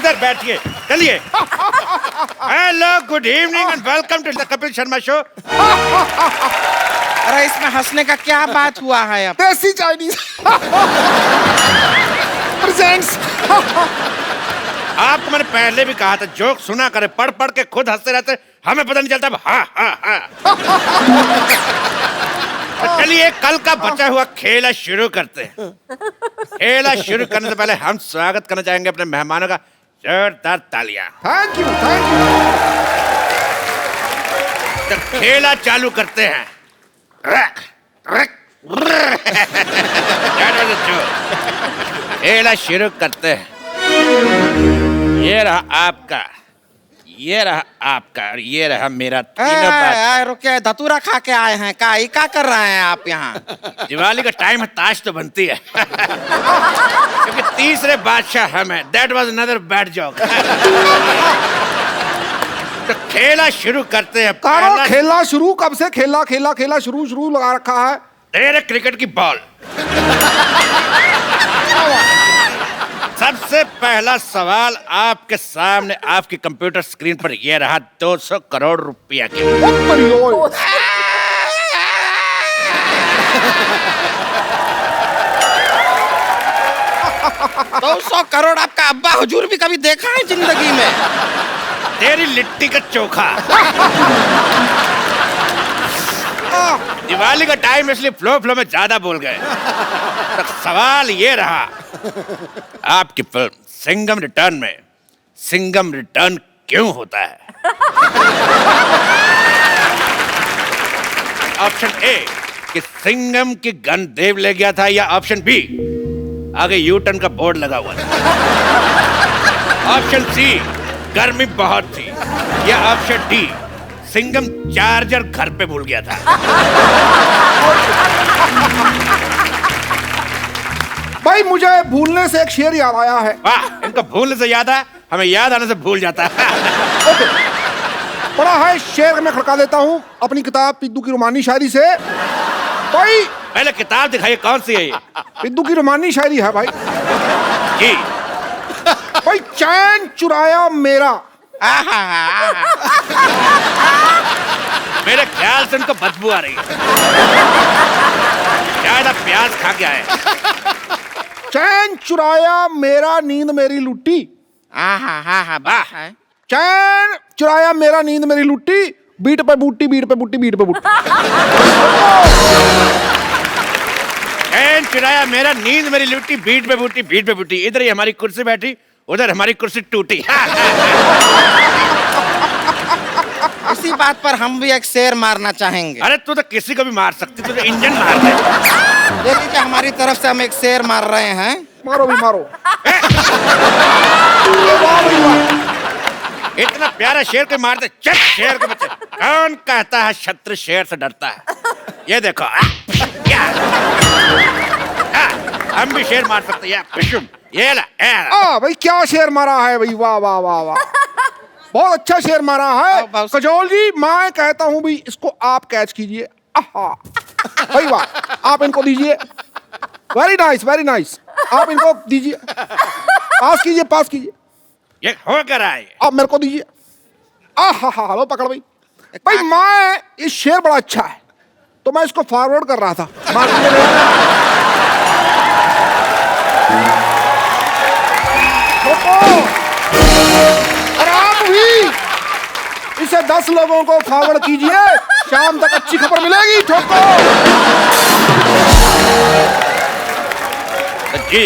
इधर बैठिए, चलिए। Hello, good evening and welcome to the Kapil Sharma show. अरे इसमें हंसने का क्या बात हुआ है अब? देसी चाइनीज प्रेजेंट्स। आपको मैंने पहले भी कहा था जोक सुना करे, पढ़ पढ़ के खुद हंसते रहते, हमें पता नहीं चलता। हाँ हाँ हाँ। चलिए कल का बचा हुआ खेला शुरू करते हैं। खेला शुरू करने से पहले हम स्वागत करना चाहेंगे अपने मेहमानों का, जोरदार तालियां। Thank you thank you. तो खेला चालू करते हैं। खेला शुरू करते हैं। ये रहा आपका, ये रहा आपका और ये रहा मेरा। तीनों बात। रुके, धतूरा खा के आए हैं क्या कर रहे हैं आप यहाँ? दिवाली का टाइम है, ताश तो बनती है। क्योंकि तीसरे बादशाह हम हैं। That was another bad joke। तो खेला शुरू करते हैं। कारो खेला शुरू कब से? खेला शुरू लगा रखा है। तेरे क्रिकेट की बॉल। सबसे पहला सवाल आपके सामने, आपकी कंप्यूटर स्क्रीन पर ये रहा 200 करोड़ रुपया के। 200 करोड़ आपका अब्बा हुजूर भी कभी देखा है जिंदगी में? तेरी लिट्टी का चोखा। दिवाली का टाइम इसलिए फ्लो में ज्यादा बोल गए। तो सवाल ये रहा, आपकी फिल्म सिंघम रिटर्न में सिंघम रिटर्न क्यों होता है? ऑप्शन ए कि सिंघम की गन देव ले गया था, या ऑप्शन बी आगे यू टर्न का बोर्ड लगा हुआ था, ऑप्शन सी गर्मी बहुत थी, या ऑप्शन डी सिंघम चार्जर घर पे भूल गया था। भाई मुझे भूलने से एक शेर याद आया है। वाह, इनको भूलने से याद है, हमें याद आने से भूल जाता है। ओके, पढ़ा है शेर में खड़का देता हूँ अपनी किताब पिद्दू की रोमानी शायरी से। भाई पहले किताब दिखाइए, कौन सी है ये? पिद्दू की रोमानी शायरी है भाई। जी भाई चैन चुराया मेरा। मेरे ख्याल से उनको बदबू आ रही है, शायद आप प्याज खा के आए। चैन चुराया मेरा नींद मेरी लुट्टी। वाह। चैन चुराया मेरा नींद मेरी लुट्टी, बीट पे बूटी बीट पे बूटी बीट पे बूटी। चैन चुराया मेरा नींद मेरी लुट्टी, बीट पे बूटी बीट पे बूटी। इधर ही हमारी कुर्सी बैठी, उधर हमारी कुर्सी टूटी। इसी बात पर हम भी एक शेर मारना चाहेंगे। अरे तू तो किसी को भी मार सकती, तू तो इंजन मार दे। ये लीजिए, हमारी तरफ से हम एक शेर मार रहे हैं। मारो भी मारो। इतना प्यारा शेर को मारते, चल शेर के बच्चे। कौन कहता है शत्रु शेर से डरता है? ये देखो, हम भी शेर मार सकते हैं। ये ला, भाई क्या शेर मारा है भाई, वाह वाह वाह वाह, बहुत अच्छा शेर मारा है। कजोल जी, मैं कहता हूँ भाई इसको आप कैच कीजिए। भाई वाह, आप इनको दीजिए। वेरी नाइस वेरी नाइस, आप इनको दीजिए। पास कीजिए। ये हो कर आए, आप मेरे को दीजिए। लो पकड़ भाई। भाई मैं, ये शेर बड़ा अच्छा है तो मैं इसको फॉरवर्ड कर रहा था। आराम हुई, इसे 10 लोगों को फॉरवर्ड कीजिए, शाम तक अच्छी खबर मिलेगी। ठोको। जी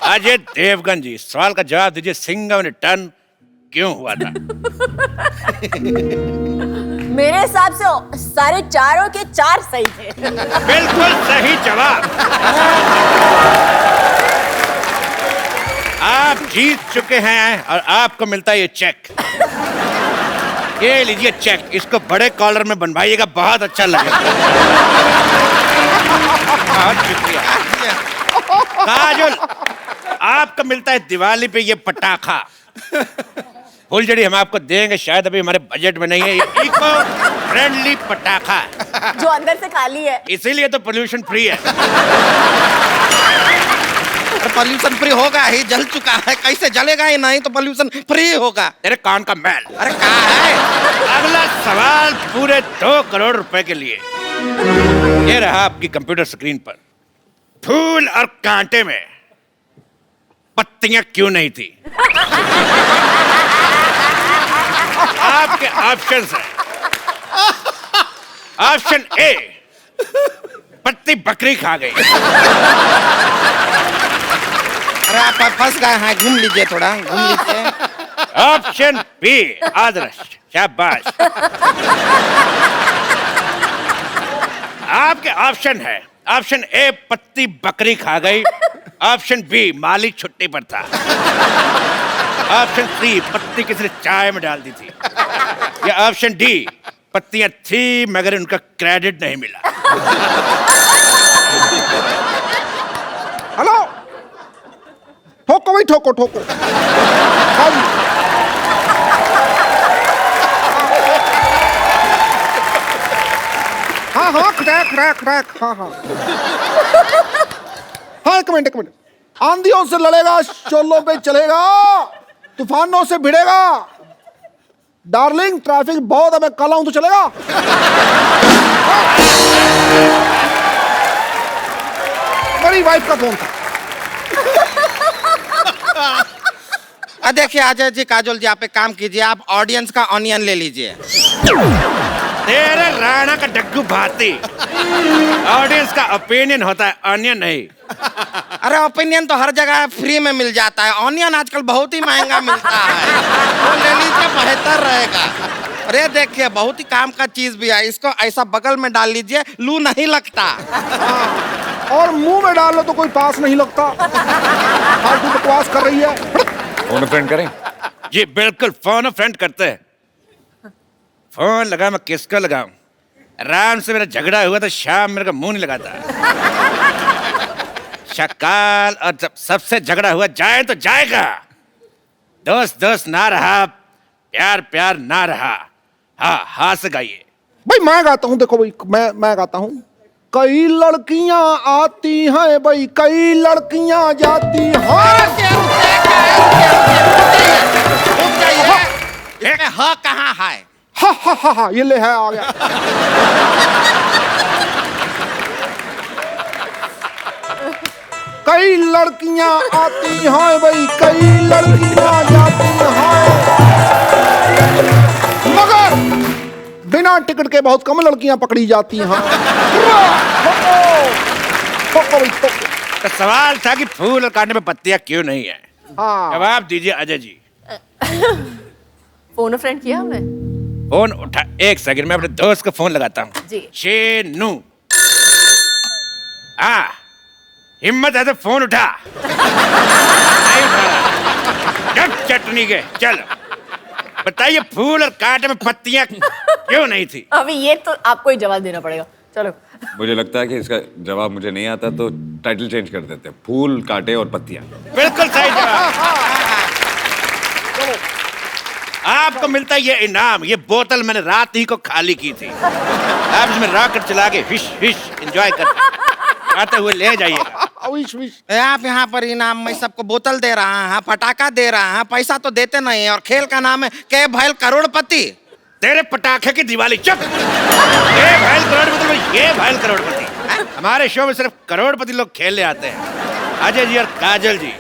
अजय देवगन जी, सवाल का जवाब दीजिए, सिंघम रिटर्न क्यों हुआ था? मेरे हिसाब से सारे चारों के 4 सही थे। बिल्कुल सही जवाब। आप जीत चुके हैं और आपको मिलता है ये चेक। ये लीजिए चेक, इसको बड़े कॉलर में बनवाइएगा, बहुत अच्छा लगेगा। बहुत शुक्रिया। काजल, आपको मिलता है दिवाली पे ये पटाखा। फुलझड़ी हम आपको देंगे, शायद अभी हमारे बजट में नहीं है। ये इको फ्रेंडली पटाखा जो अंदर से खाली है, इसीलिए तो पोल्यूशन फ्री है। पोल्यूशन फ्री होगा ही, जल चुका है, कैसे जलेगा ही नहीं तो पोल्यूशन फ्री होगा। तेरे कान का मैल। अरे कहा है? अगला सवाल पूरे 2 करोड़ रुपए के लिए। ये रहा आपकी कंप्यूटर स्क्रीन पर। फूल और कांटे में पत्तियां क्यों नहीं थी? आपके ऑप्शंस हैं। ऑप्शन ए, पत्ती बकरी खा गई। अरे आप फंस गए हैं, घूम लीजिए, थोड़ा घूम लीजिए। ऑप्शन बी, आदर्श, शाबाश। आपके ऑप्शन है, ऑप्शन ए पत्ती बकरी खा गई, ऑप्शन बी मालिक छुट्टी पर था, ऑप्शन सी पत्ती किसी ने चाय में डाल दी थी, या ऑप्शन डी पत्तियां थी मगर उनका क्रेडिट नहीं मिला। हेलो, ठोको भाई, ठोको ठोको। हाँ जी। हाँ हाँ, क्रैक क्रैक क्रैक, हाँ हाँ। हाँ, एक मिनट एक मिनट। आंधियों से लड़ेगा, शोलों पे चलेगा, तूफानों से भिड़ेगा। डार्लिंग, ट्रैफिक बहुत है, मैं कल आऊं तो चलेगा? मेरी वाइफ का फोन था। देखिए अजय जी, काजोल जी, आप एक काम कीजिए, आप ऑडियंस का ऑनियन ले लीजिए। तेरे राणा का डग्गू भाती। ऑडियंस का ओपिनियन होता है, ऑनियन नहीं। अरे ओपिनियन तो हर जगह फ्री में मिल जाता है, ऑनियन आजकल बहुत ही महंगा मिलता है, वो ले लीजिए, बेहतर रहेगा। अरे देखिए, बहुत ही काम का चीज भी है, इसको ऐसा बगल में डाल लीजिए, लू नहीं लगता। और मुंह में डाल लो तो कोई पास नहीं लगता। फालतू बकवास कर रही है। फोन फ्रेंड करें? जी बिल्कुल, फोन फ्रेंड करते हैं। फोन लगा, मैं किसको लगाऊं? राम से मेरा झगड़ा हुआ तो शाम मेरे को मुंह नहीं लगाता। शकाल, और जब सबसे झगड़ा हुआ जाए तो जाएगा। दोस्त दोस्त ना रहा, प्यार प्यार ना रहा। हाँ हाँ से गाइए। भाई मैं गाता हूँ, देखो भाई, मैं गाता हूँ। कई लड़कियां आती हैं भाई, कई लड़कियां जाती हैं। इसमें ह कहाँ है? हा हा हा हा, ये ले है, आ गया। कई लड़कियां आती हैं भाई, कई लड़कियां जाती हैं, मगर बिना टिकट के बहुत कम लड़कियां पकड़ी जाती हैं। तो सवाल था कि फूल और कांटे में पत्तियां क्यों नहीं है? हाँ। जवाब दीजिए अजय जी। फोन फ्रेंड किया हमने। फोन उठा, एक सेकंड, मैं अपने दोस्त को फोन लगाता हूँ। जी। शेनू, हाँ, हिम्मत है तो फोन उठा। नहीं उठा रहा। जब चटनी के, चल बताइए, फूल और कांटे में पत्तियां क्यों नहीं थी? अभी ये तो आपको ही जवाब देना पड़ेगा। चलो। मुझे लगता है कि इसका जवाब मुझे नहीं आता, तो टाइटल चेंज कर देते हैं, फूल, कांटे और पत्तियां। बिल्कुल सही जवाब। आपको मिलता है ये इनाम। ये बोतल मैंने रात ही को खाली की थी। आप इसमें रॉकेट चला के हिश हिश एंजॉय करते आते हुए ले जाइएगा। आप यहाँ पर इनाम में सबको बोतल दे रहा है, पटाखा दे रहा है, पैसा तो देते नहीं है, और खेल का नाम है के भैल करोड़पति। तेरे पटाखे की दिवाली। चुप। ये भैल करोड़पति, ये भैल करोड़पति। हमारे शो में सिर्फ करोड़पति लोग खेलने आते हैं। अजय जी और काजल जी,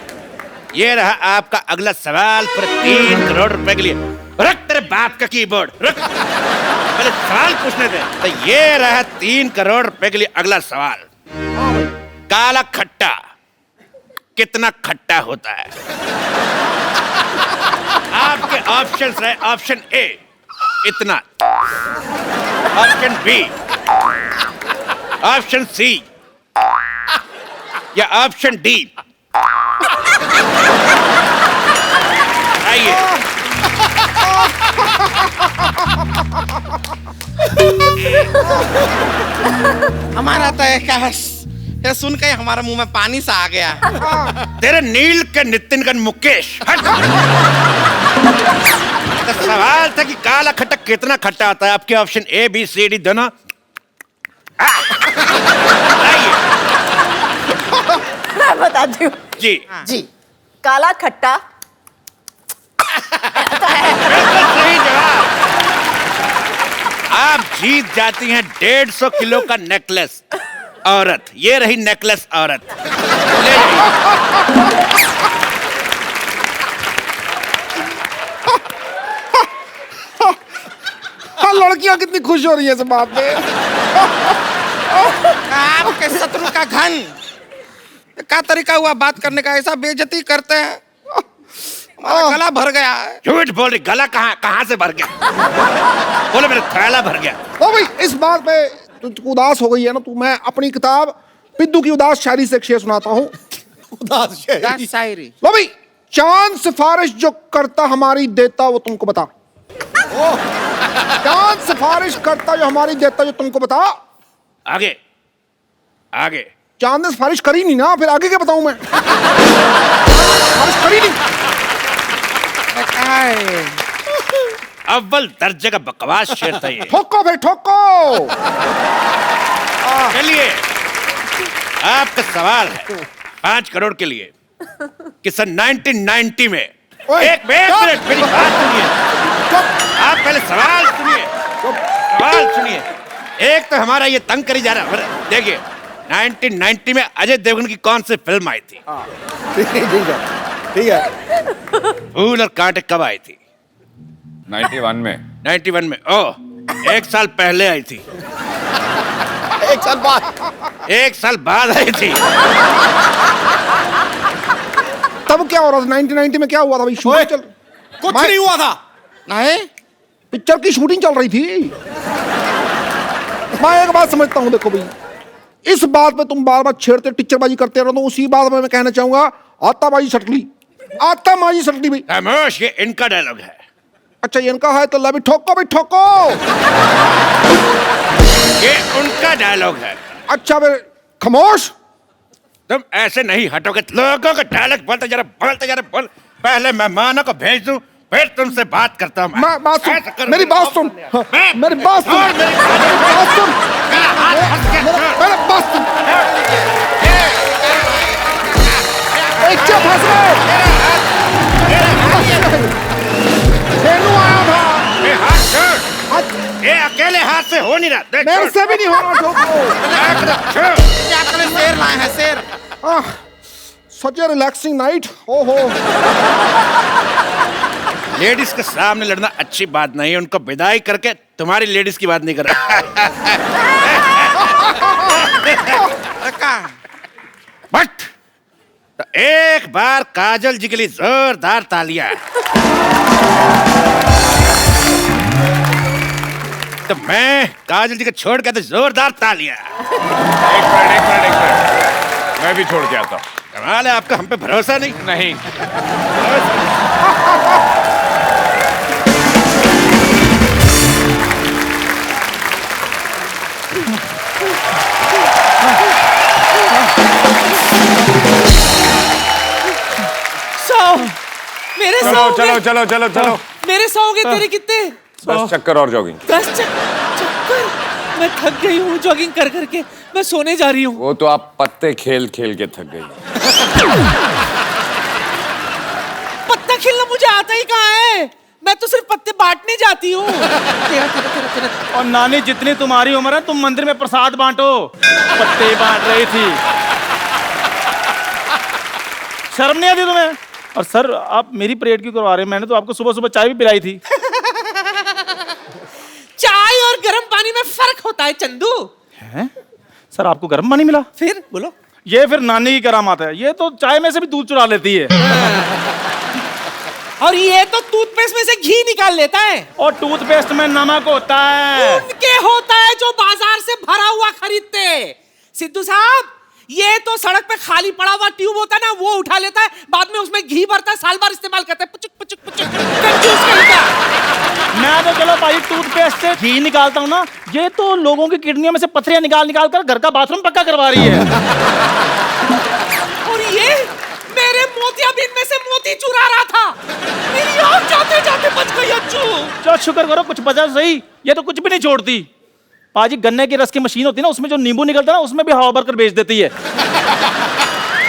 ये रहा आपका अगला सवाल पर 3 करोड़ रुपए के लिए। रख तेरे बाप का कीबोर्ड, रख। पहले सवाल पूछने दे। तो ये रहा 3 करोड़ रुपए के लिए अगला सवाल। काला खट्टा कितना खट्टा होता है? आपके ऑप्शंस रहे, ऑप्शन ए इतना, ऑप्शन बी, ऑप्शन सी, या ऑप्शन डी। आइए। हमारा तो ये सुन के हमारे मुंह में पानी सा आ गया। तेरे नील के नितिन का मुकेश। हट। तो सवाल था कि काला खट्टा कितना खट्टा आता है। आपके option A B C D दोनों। मैं बताती हूँ। जी जी, काला खट्टा। सही जवाब। आप जीत जाती हैं 150 किलो का नेकलेस औरत। ये रही नेकलेस औरत, ले जाइए। हाँ, लड़कियां कितनी खुश हो रही है इस बात पे। आपके शत्रु का घन क्या तरीका हुआ बात करने का, ऐसा बेइज्जती करते हैं। हमारा गला भर गया है। झूठ बोल रही, गला कहाँ से भर गया? बोले मेरा थैला भर गया। ओ भाई, इस बात पे तू उदास हो गई है ना, तू मैं अपनी किताब पिद्दू की उदास शायरी से एक शेर सुनाता हूँ। उदास शायरी। शायरी। लो भाई, चांद सिफारिश जो करता हमारी देता वो तुमको बता। चांद सिफारिश करता जो हमारी देता जो तुमको बता। आगे आगे। चांद ने सिफारिश करी नहीं ना, फिर आगे क्या बताऊं मैं? सिफारिश करी नहीं। अव्वल दर्जे का बकवास शेर था ये। ठोको फिर ठोको। चलिए, आपका सवाल है 5 करोड़ के लिए कि सन 1990 में एक मिनट मेरी बात सुनिए। आप पहले सवाल सुनिए, सवाल सुनिए। एक तो हमारा ये तंग करी जा रहा है। देखिए 1990 में अजय देवगन की कौन सी फिल्म आई थी? ठीक है। फूल और कांटे कब आई थी? 91 में। 91 में। ओह, 1 साल पहले आई थी। 1 साल बाद। 1 साल बाद आई थी। तब क्या हो रहा था 1990 में? क्या हुआ था भाई? शूटिंग चल, कुछ नहीं हुआ था। नहीं, पिक्चर की शूटिंग चल रही थी। मैं एक बात समझता हूँ, देखो भाई, इस बात पे तुम बार बार छेड़ते टीचरबाजी करते रहो, तो उसी बात में मैं कहना चाहूंगा, आताबाजी सटली, आताबाजी सटली भाई। खामोश, ये इनका डायलॉग है। अच्छा, ये इनका है तो ला भी ठोको भाई ठोको। ये उनका डायलॉग है। अच्छा फिर खामोश। तुम ऐसे नहीं हटोगे। लोगों का डायलॉग बोलते जा रहे बोल। पहले मेहमानों को भेज दूं, फिर तुमसे बात करता हूं। बात सुन, ऐसा करो। मेरी बात सुन, मेरी बात सुन, और मेरी बात सुन, मेरा हाथ फंस गया। मेरी बात सुन। चुप हंस रहे। आया था। ये हाथ छोड़। ये अकेले हाथ से हो नहीं रहा। देख, मेरे से भी नहीं हो रहा। ठोको। क्या करें, शेर लाए हैं शेर। सच ए रिलैक्सिंग नाइट। ओहो, लेडीज के सामने लड़ना अच्छी बात नहीं है। उनको विदाई करके तुम्हारी लेडीज की बात नहीं कर रहा। बट तो एक बार काजल जी के लिए जोरदार तालियां। तो मैं काजल जी को छोड़ के तो जोरदार तालियां। एक मिनट। मैं भी छोड़ के आता हूँ। कमाल है आपका, हम पे भरोसा नहीं। नहीं। मेरे चलो। मेरे 100 के तेरे कितने? 10 चक्कर और जॉगिंग। 10 चक्कर। मैं थक गई हूँ जॉगिंग कर करके। मैं सोने जा रही हूँ। वो तो आप पत्ते खेल खेल के थक गई। पत्ता खेलना मुझे आता ही कहाँ है। मैं तो सिर्फ पत्ते बांटने जाती हूँ। तेरा। और नानी, जितनी तुम्हारी उम्र है, तुम मंदिर में प्रसाद बांटो। पत्ते बांट रही थी। शर्म नहीं आती तुम्हें? और सर, आप मेरी परेड क्यों करवा रहे हैं? मैंने तो आपको सुबह सुबह चाय भी पिलाई थी। चाय और गर्म पानी में फर्क होता है चंदू। हैं? सर, आपको गर्म पानी मिला? फिर बोलो। ये फिर नानी की करामात है। ये तो चाय में से भी दूध चुरा लेती है। और ये तो टूथपेस्ट में से घी निकाल लेता है। और टूथपेस्ट में नमक होता है। उनके होता है जो बाजार से भरा हुआ खरीदते। सिद्धू साहब, ये तो सड़क पे खाली पड़ा हुआ ट्यूब होता है ना, वो उठा लेता है, बाद में उसमें घी भरता है, साल भर इस्तेमाल करता है। पुचुक पुचुक पुचुक कंजूस कहीं। मैं तो चलो भाई टूथपेस्ट से घी निकालता हूँ ना, ये तो लोगों की किडनियों में से पथरियां निकाल निकाल कर घर का बाथरूम पक्का करवा रही है। और ये मेरे मोतियाबिंद में से मोती चुरा रहा था। मेरी आँख जाते जाते बच गई अच्छू। चलो शुक्र करो कुछ बचा सही। ये तो कुछ भी नहीं छोड़ती। पाजी, गन्ने की रस की मशीन होती है ना, उसमें जो नींबू निकलता है ना, उसमें भी हवा भरकर बेच देती है।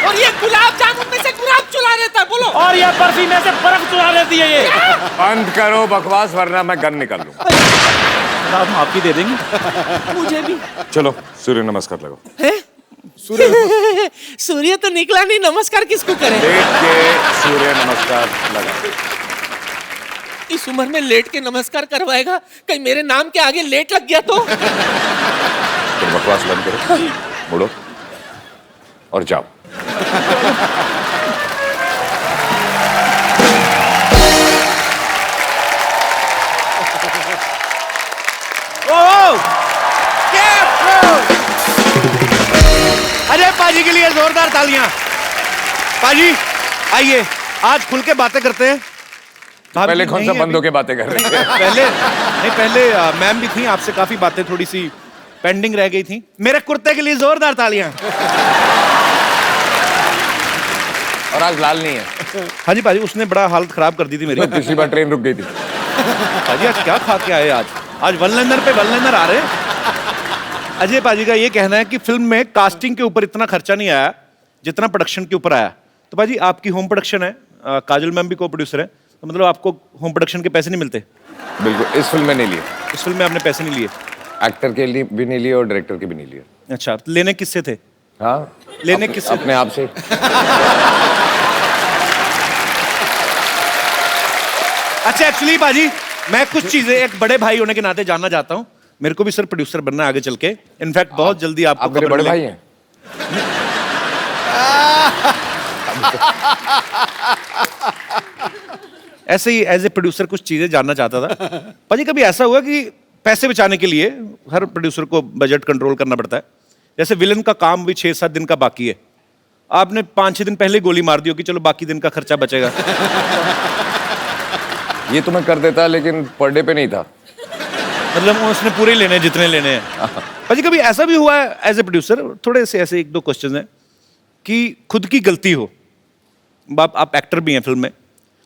और और ये गुलाब जामुन में से गुलाब चुरा देता है, बोलो। और ये बर्फी में से बर्फ चुरा लेती है ये। बंद करो बकवास वरना मैं गन निकाल लूं। आप माफी दे देंगे मुझे भी। चलो सूर्य नमस्कार लगाओ। है? सूर्य तो निकला नहीं, नमस्कार किसको करें? लेट के सूर्य नमस्कार लगाओ। इस उम्र में लेट के नमस्कार करवाएगा, कहीं मेरे नाम के आगे लेट लग गया तो? फिर बकवास बंद करो, मुड़ो और जाओ। अरे पाजी के लिए जोरदार तालियां। पाजी आइए, आज खुल के बातें करते हैं। पहले कौन सा बंदों के बातें कर रहे थे? पहले मैम भी थी, आपसे काफी बातें थोड़ी सी पेंडिंग रह गई थी। मेरे कुर्ते के लिए जोरदार तालियां। और आज लाल नहीं है। हाँ जी पाजी, उसने बड़ा हालत खराब कर दी थी मेरी। पिछली बार ट्रेन रुक गई थी। पाजी आज क्या खा के आए? आज वन लाइनर पे वन लाइनर आ रहे हैं। अजय पाजी का ये कहना है कि फिल्म में कास्टिंग के ऊपर इतना खर्चा नहीं आया जितना प्रोडक्शन के ऊपर आया। तो पाजी आपकी होम प्रोडक्शन है, काजल मैम भी को प्रोड्यूसर है, तो मतलब आपको होम प्रोडक्शन के पैसे नहीं मिलते? बिल्कुल, इस फिल्म में नहीं लिए। इस फिल्म में आपने पैसे नहीं लिए? एक्टर के लिए भी नहीं लिए और डायरेक्टर के भी नहीं लिए। अच्छा, तो लेने किससे थे? हाँ, लेने किससे? अपने आप से। अच्छा एक्चुअली पाजी मैं कुछ चीजें एक बड़े भाई होने के नाते जानना चाहता हूँ। मेरे को भी सर प्रोड्यूसर बनना है आगे चल के। इनफैक्ट बहुत जल्दी आपको आप मेरे बड़े भाई हैं। ऐसे ही एज ए प्रोड्यूसर कुछ चीजें जानना चाहता था। पाजी कभी ऐसा हुआ कि पैसे बचाने के लिए हर प्रोड्यूसर को बजट कंट्रोल करना पड़ता है, जैसे विलन का काम भी 6-7 दिन का बाकी है, आपने 5-6 दिन पहले गोली मार दी हो कि चलो बाकी दिन का खर्चा बचेगा? ये तो मैं कर देता लेकिन पर डे पे नहीं था। मतलब उसने पूरे लेने हैं जितने लेने हैं। पाजी कभी ऐसा भी हुआ है एज ए प्रोड्यूसर, थोड़े से ऐसे 1-2 क्वेश्चन हैं, कि खुद की गलती हो, आप एक्टर भी हैं फिल्म में,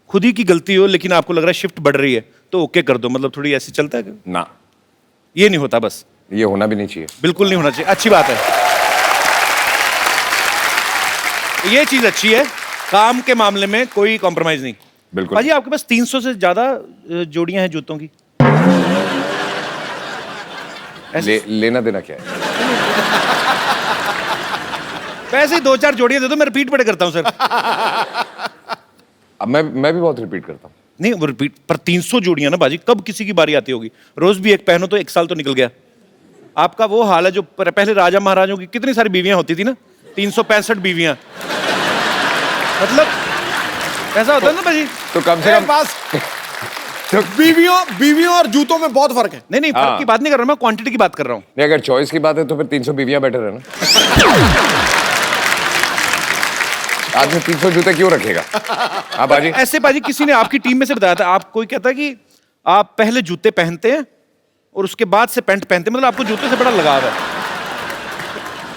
खुद ही की गलती हो लेकिन आपको लग रहा है शिफ्ट बढ़ रही है तो ओके कर दो, मतलब थोड़ी ऐसे चलता है? ना, ये नहीं होता? बस ये होना भी नहीं चाहिए। बिल्कुल नहीं होना चाहिए। अच्छी बात है, ये चीज अच्छी है, काम के मामले में कोई कॉम्प्रोमाइज नहीं। बिल्कुल। पाजी आपके पास 300 से ज्यादा जोड़ियां हैं जूतों की। लेना देना क्या है? वैसे ही 2-4 जोड़ियां दे दो, मैं रिपीट बड़े करता हूं सर। अब मैं भी बहुत रिपीट करता हूँ। नहीं वो रिपीट पर 300 जोड़ियां ना बाजी, कब किसी की बारी आती होगी? रोज भी एक पहनो तो 1 साल तो निकल गया। आपका वो हाल है जो पहले राजा महाराजों की कितनी सारी बीवियां होती थी ना, 365 बीवियां, मतलब ऐसा होता है ना बाजी। तो कम से कम पास बीवियों और जूतों में बहुत फर्क है। नहीं फर्क की बात नहीं कर रहा मैं, क्वांटिटी की बात कर रहा हूँ। नहीं, अगर चॉइस की बात है तो फिर 300 बीवियां बेटर है ना। आदमी 300 जूते क्यों रखेगा? हाँ बाजी। ऐसे बाजी किसी ने आपकी टीम में से बताया था, आप कोई कहता है कि आप पहले जूते पहनते हैं और उसके बाद से पैंट पहनते हैं, मतलब आपको जूते से बड़ा लगाव है।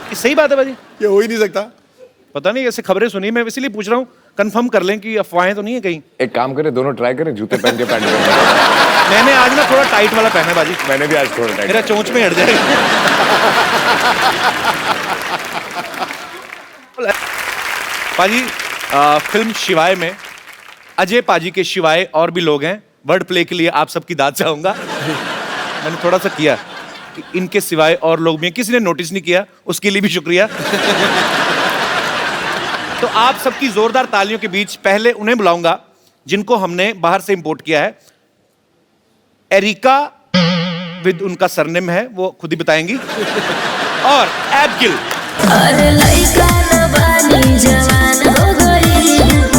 ये सही बात है बाजी? ये हो ही नहीं सकता। पता नहीं, ऐसे खबरें सुनी, मैं इसीलिए पूछ रहा हूँ, कंफर्म कर लें कि अफवाहें तो नहीं है कहीं। एक काम करें, दोनों ट्राई करें, जूते पहन के पैंट पहन। मैंने आज ना थोड़ा टाइट वाला पहना है बाजी। मैंने भी आज थोड़ा टाइट। मेरा चोंच में हट जाएगा। पाजी फिल्म शिवाय में अजय पाजी के शिवाय और भी लोग हैं। वर्ड प्ले के लिए आप सबकी दाद चाहूंगा। मैंने थोड़ा सा किया कि इनके सिवाय और लोग भी हैं, किसी ने नोटिस नहीं किया, उसके लिए भी शुक्रिया। तो आप सबकी जोरदार तालियों के बीच पहले उन्हें बुलाऊंगा जिनको हमने बाहर से इंपोर्ट किया है। एरिका विद उनका सरनेम है, वो खुद ही बताएंगी, और एबगिल। अरे लइका न बानी जवान हो गई,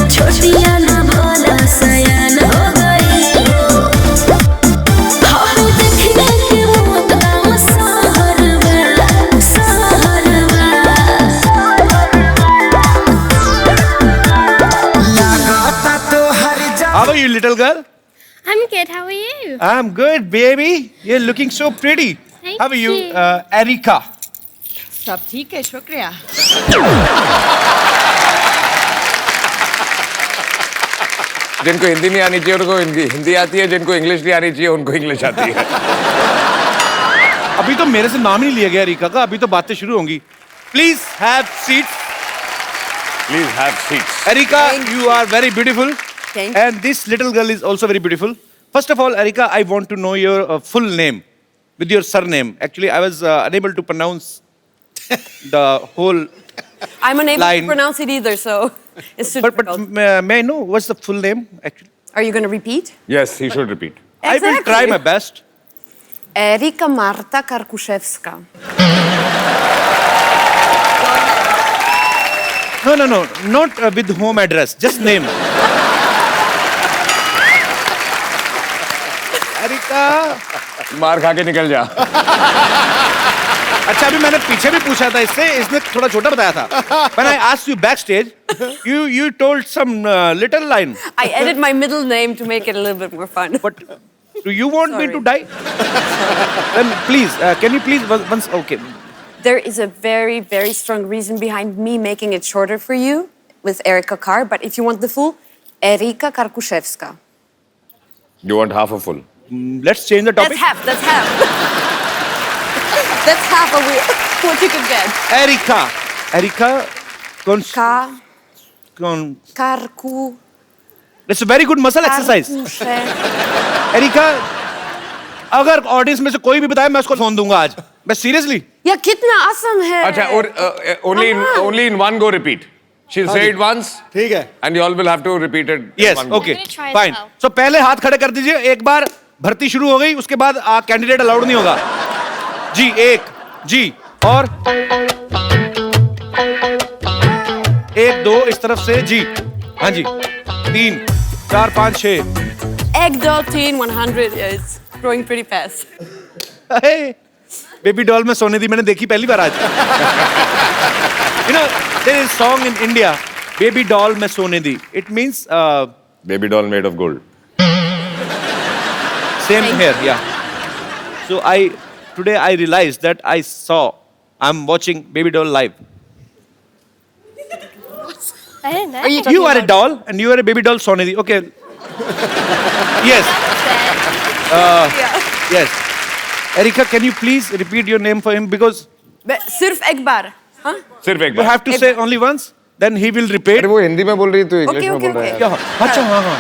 छोटिया न भोला सयान हो गई। हाय देखने के वो गाँव सहरवा, सहरवा। लागता तो हर How are you, little girl? I'm good. How are you? I'm good, baby. You're looking so pretty. Thank How are you, you. Erika? सब ठीक है, शुक्रिया। जिनको हिंदी नहीं आनी चाहिए उनको हिंदी आती है, जिनको इंग्लिश नहीं आनी चाहिए उनको इंग्लिश आती है। अभी तो मेरे से नाम ही नहीं लिया गया एरिका का, अभी तो बातें शुरू होंगी। Please have seat. Please have seats. Erika, you are very beautiful. Thank you. And this little girl is also very beautiful. First of all, Erika, I want to know your full name with your surname. Actually, I was unable to pronounce the whole I'm unable line. to pronounce it either, so it's too But difficult. may I know what's the full name actually? Are you going to repeat? Yes, he should repeat. I will try my best. Erika Marta Karkuszewska. No, not with home address, just name. Erika. मार खा के निकल जा. अच्छा अभी मैंने पीछे भी पूछा था इससे, इसने थोड़ा छोटा बताया था. When I asked you backstage, you told some little line. I added my middle name to make it a little bit more fun. But do you want me to die? Then please, can you please once? Okay. There is a very, very strong reason behind me making it shorter for you with Erika Kar, but if you want the full, Erika Karkuszewska. You want half a full? Let's change the topic. That's half, that's half. That's half of what you could get. Erika, Karku. That's a very good muscle exercise. Erika, अगर audience में से कोई भी बताए मैं उसको phone दूंगा आज. मैं seriously. या कितना आसान है. अच्छा, और only in one go repeat. She'll say it once. ठीक है. And you all will have to repeat it. Yes, in one okay, I'm gonna try as fine. well. So पहले हाथ खड़े कर दीजिए. एक बार भर्ती शुरू हो गई, उसके बाद कैंडिडेट अलाउड नहीं होगा. जी एक, जी और एक दो इस तरफ से जी. हाँ जी. 3, 4, 5, 6. Egg doll teen 100. Yeah, it's growing pretty fast. Baby doll में सोने दी मैंने देखी पहली बार आज. You know, there is a song in India, Baby doll में सोने दी. It means Baby doll made of gold. same here, yeah. So today I realized that I'm watching Baby doll live. I didn't know. You are a doll and you are a baby doll सोने दी. Okay. Yes. Yes. Erika, can you please repeat your name for him because सिर्फ एक बार. हाँ? सिर्फ एक you bar. have to say only once, then he will repeat. अरे वो हिंदी में बोल रही है, तू इंग्लिश Okay, में okay, बोल रहा है. क्या? अच्छा हाँ.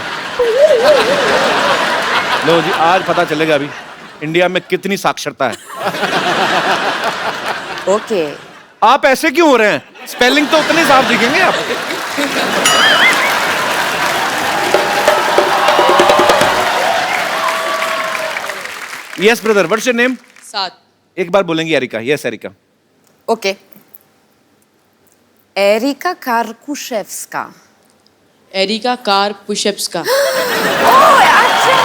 लो जी, आज पता चलेगा अभी इंडिया में कितनी साक्षरता है. Okay. आप ऐसे क्यों हो रहे हैं? स्पेलिंग तो उतने साफ दिखेंगे आप. Yes, brother. What's your name? साथ. एक बार बोलेंगी Erika. Yes, Erika. Okay. Erika Karkuszewska. Erika car pushups का. Oh, अच्छा.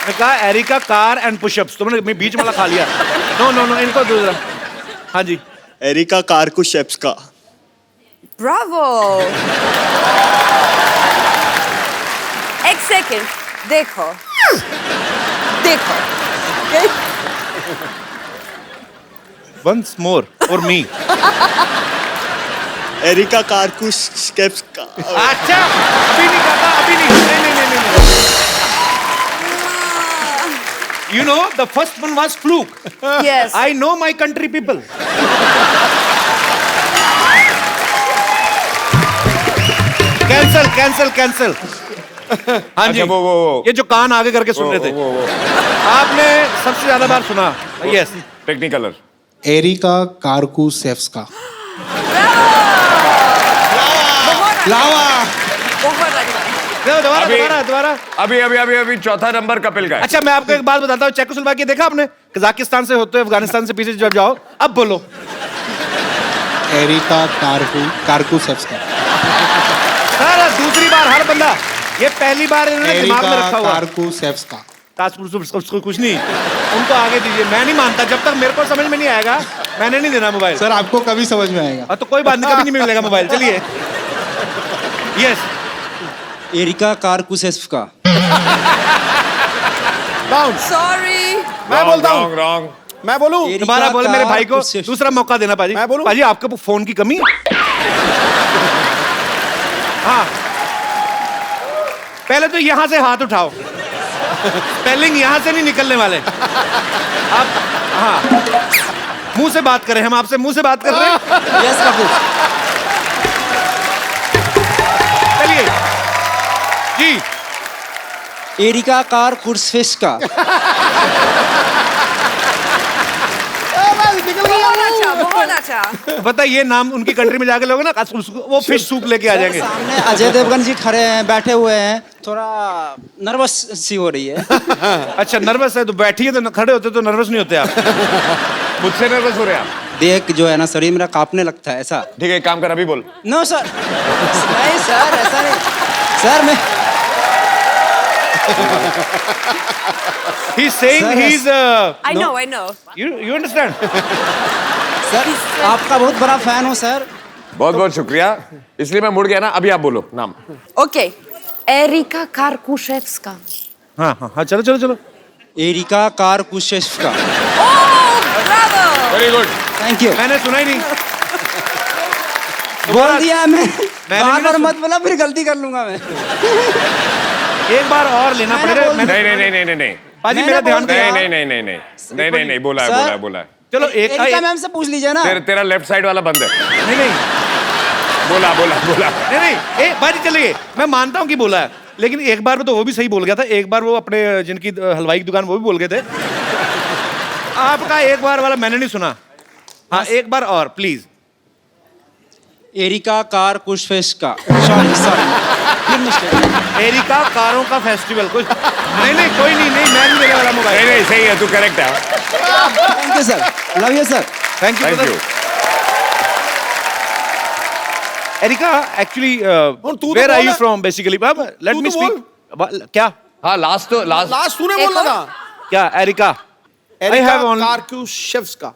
मैं कहा एरिका कार एंड पुशअप्स. तुमने मैं बीच वाला खा लिया. नो इनको दूसरा. हाँ जी. Erika Karkushevska. Bravo. एक सेकंड. देखो. Okay? Once more for me. Erika Karkushevska. अच्छा. अभी नहीं कहा. अभी नहीं. You know, the first one was fluke. Yes. I know my country people. Cancel. हाँ जी. अच्छा, वो. ये जो कान आगे करके सुन रहे थे. वो. आपने सबसे ज्यादा बार सुना. Yes. टेक्निकलर. एरिका कार्कुशेव्स्का. लावा. बहुत अच्छा. दोबारा. अभी चौथा नंबर कपिल का है. अच्छा मैं आपको एक बात बताता हूँ. चेकोस्लोवाकिया देखा आपने? कजाकिस्तान से होते हुए अफगानिस्तान से पीछे जब जाओ. अब बोलो. एरिका कार्कुशेव्स्का. सर दूसरी बार हर बंदा. ये पहली बार इन्होंने दिमाग में एरिका रखा हुआ. कार्कुशेव्स्का. उसको कुछ नहीं. उनको आगे दीजिए. मैं नहीं मानता जब तक मेरे को समझ में नहीं आएगा. मैंने नहीं देना मोबाइल. सर आपको कभी समझ में आएगा. तो कोई बात नहीं. कभी नहीं मिलेगा मोबाइल. चलिए. यस. एरिका कार्कुशेव्स्का. Sorry. मैं बोलता हूँ. रॉन्ग. मैं बोलूँ. दोबारा बोले. मेरे भाई को दूसरा मौका देना पाजी. मैं बोलूं? पाजी आपको फोन की कमी. हाँ. पहले तो यहाँ से हाथ उठाओ. स्पेलिंग यहाँ से नहीं निकलने वाले. आप हाँ. मुंह से बात करें, हम आपसे मुंह से बात कर रहे हैं। यस कपूर। चलिए जी। Areca car कुर्सफिस्का। बहुत अच्छा। पता है ये नाम उनकी कंट्री में जाके लोग ना वो फिश सूप लेके आ जाएंगे। सामने अजय देवगन जी खड़े हैं, बैठे हुए हैं, थोड़ा नर्वस सी हो रही है। अच्छा नर्वस है तो बैठिए, तो खड़े होते तो नर्वस नहीं होते आप। मुझसे नर्वस हो रहे हैं आप? देख जो है ना शरीर मेरा कांपने लगता है ऐसा। ठीक है, एक काम कर, अभी बोल। नो सर, नहीं सर, ऐसा नहीं सर। मैं He's saying Sir, he's I know. you understand? Sir आपका बहुत बड़ा फैन हूँ सर। बहुत बहुत शुक्रिया, इसलिए मैं मुड़ गया ना। अभी आप बोलो नाम। Okay. Erika Karkushevska. हाँ चलो। Erika Karkushevska. Oh, bravo! Very good. Thank you. मैंने सुना ही नहीं। बोल दिया मैं। नहीं बार सुना। मत बोला, फिर गलती कर लूंगा मैं। एक बार और लेना मैंने पड़ेगा। बोल- नहीं। पाजी मेरा ध्यान नहीं, बोला है, सर। बोला है, बोला है। चलो एक एरिका मैम से पूछ लीजिए ना। तेरा लेफ्ट साइड वाला बंद है। नहीं बोला। नहीं बाजी चलिए, मैं मानता हूँ कि बोला है, लेकिन एक बार तो वो भी सही बोल गया था। एक बार वो अपने जिनकी हलवाई की दुकान वो भी बोल गए थे। आपका एक बार वाला मैंने नहीं सुना। हाँ एक बार और please. Erika Karkushevska. Sorry Erika कारों का फेस्टिवल कुछ नहीं कोई नहीं मैं नहीं देने वाला मोबाइल। नहीं सही है, तू करेक्ट है। Thank you sir, love you sir. Thank you. Erica actually where are you from basically? Let me speak. क्या? हाँ लास्ट तूने बोला था। क्या Erica? Erica Karkushevska.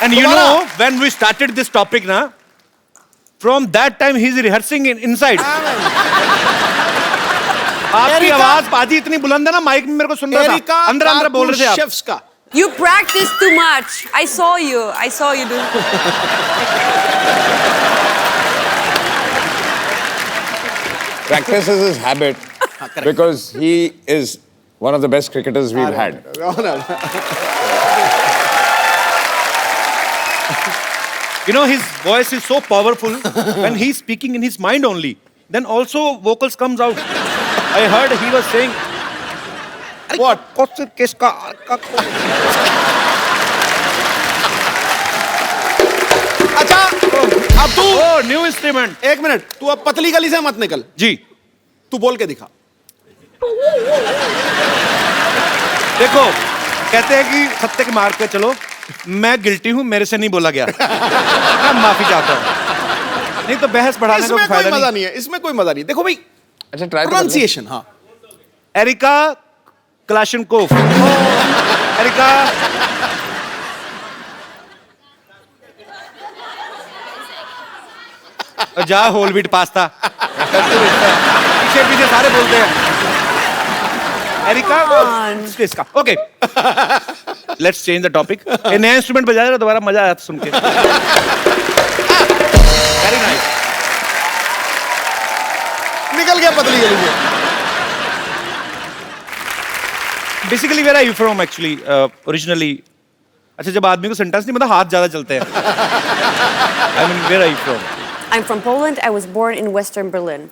And you know, when we started this topic, na, from that time he's rehearsing inside. आपकी आवाज पाजी इतनी बुलंद है ना, माइक में मेरे को सुन रहा था। अंदर बोल रहे थे आप। You practice too much. I saw you do. Practice is his habit because he is one of the best cricketers we've had. You know, his voice is so powerful when he's speaking in his mind only. Then also vocals comes out. I heard he was saying, what? अच्छा अब तू Oh, new instrument. एक minute, तू अब पतली गली से मत निकल, जी तू बोल के दिखा। देखो, कहते हैं कि सत्य के मार्ग पे चलो। मैं गिल्टी हूं, मेरे से नहीं बोला गया। मैं माफी चाहता हूं। नहीं तो बहस बढ़ाने का इसमें कोई फायदा मजा नहीं। नहीं है, इसमें कोई मजा नहीं। देखो भाई, अच्छा ट्राई प्रोनाउंसिएशन। हाँ एरिका क्लाशनकोफ। एरिका जा होल व्हीट पास्ता। पीछे पीछे सारे बोलते हैं एरिका इसका। Okay let's change the topic. ये नया इंस्ट्रूमेंट बजाया ना, दोबारा मजा आया सुन के। Very nice. निकल गया पतली गली से। Basically where are you from actually originally? अच्छा जब आदमी को सेंटेंस नहीं मतलब हाथ ज्यादा चलते हैं। I mean where are you from? I'm from Poland. I was born in Western Berlin.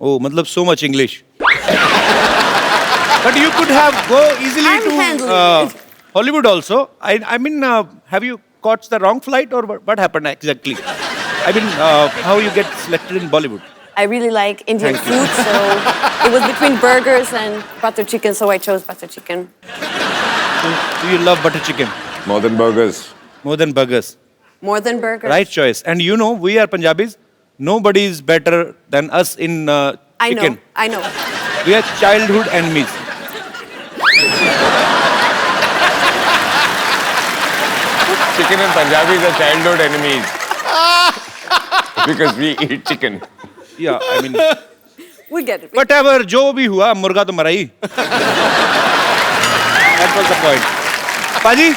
Oh, मतलब so much English. But you could have go easily I'm to handling it. Hollywood also. I mean, have you caught the wrong flight or what happened exactly? I mean, how you get selected in Bollywood? I really like Indian food, so it was between burgers and butter chicken, so I chose butter chicken. Do you love butter chicken? More than burgers. More than burgers. More than burgers. Right choice. And you know, we are Punjabis. Nobody is better than us in chicken. I know. We are childhood enemies. Chicken and Punjabis are childhood enemies. Because we eat chicken. Yeah, I mean, We get it. whatever, जो भी हुआ, मुर्गा तो मरा ही. That was the point. Paji,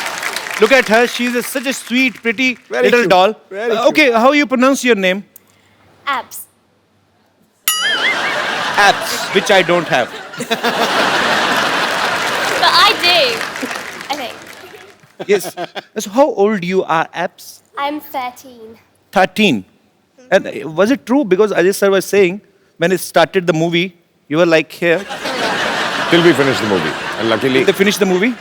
look at her. She's such a sweet, pretty Very little cute. doll. Very Okay, how you pronounce your name? Abs. Apps, which I don't have. But I do. I think. Yes. So how old you are, Abs? I'm 13. 13. And was it true? Because Ajay sir was saying when it started the movie, you were like here. Till we finished the movie. And luckily, They finished the movie,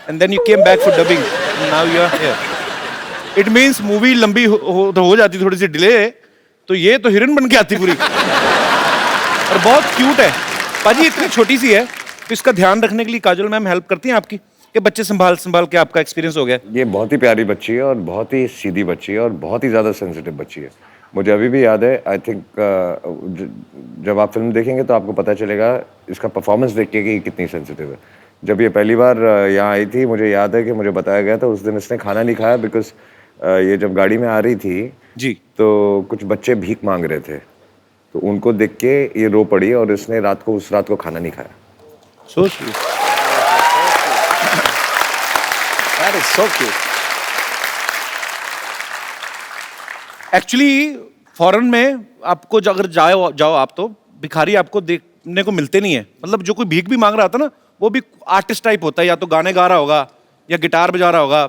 and then you came back for dubbing. And now you are here. It means movie लंबी हो जाती थोड़ी सी delay, तो ये तो हिरन बन के आती पूरी. और बहुत क्यूट है. पाजी इतनी छोटी सी है, तो इसका ध्यान रखने के लिए काजल मैम हेल्प करती हैं आपकी? ये बच्चे संभाल के आपका एक्सपीरियंस हो गया? ये बहुत ही प्यारी बच्ची है और बहुत ही सीधी बच्ची है और बहुत ही ज़्यादा सेंसिटिव बच्ची है. मुझे अभी भी याद है, आई थिंक जब आप फिल्म देखेंगे तो आपको पता चलेगा इसका परफॉर्मेंस देख के कि ये कितनी सेंसिटिव है. जब ये पहली बार यहाँ आई थी, मुझे याद है कि मुझे बताया गया था उस दिन इसने खाना नहीं खाया बिकॉज ये जब गाड़ी में आ रही थी जी, तो कुछ बच्चे भीख मांग रहे थे, तो उनको देख के ये रो पड़ी और इसने उस रात को खाना नहीं खाया. So sweet. That is so cute. Actually foreign में आपको अगर जाओ आप, तो भिखारी आपको देखने को मिलते नहीं है. मतलब जो कोई भीख भी मांग रहा था ना, वो भी आर्टिस्ट टाइप होता है, या तो गाने गा रहा होगा या गिटार बजा रहा होगा.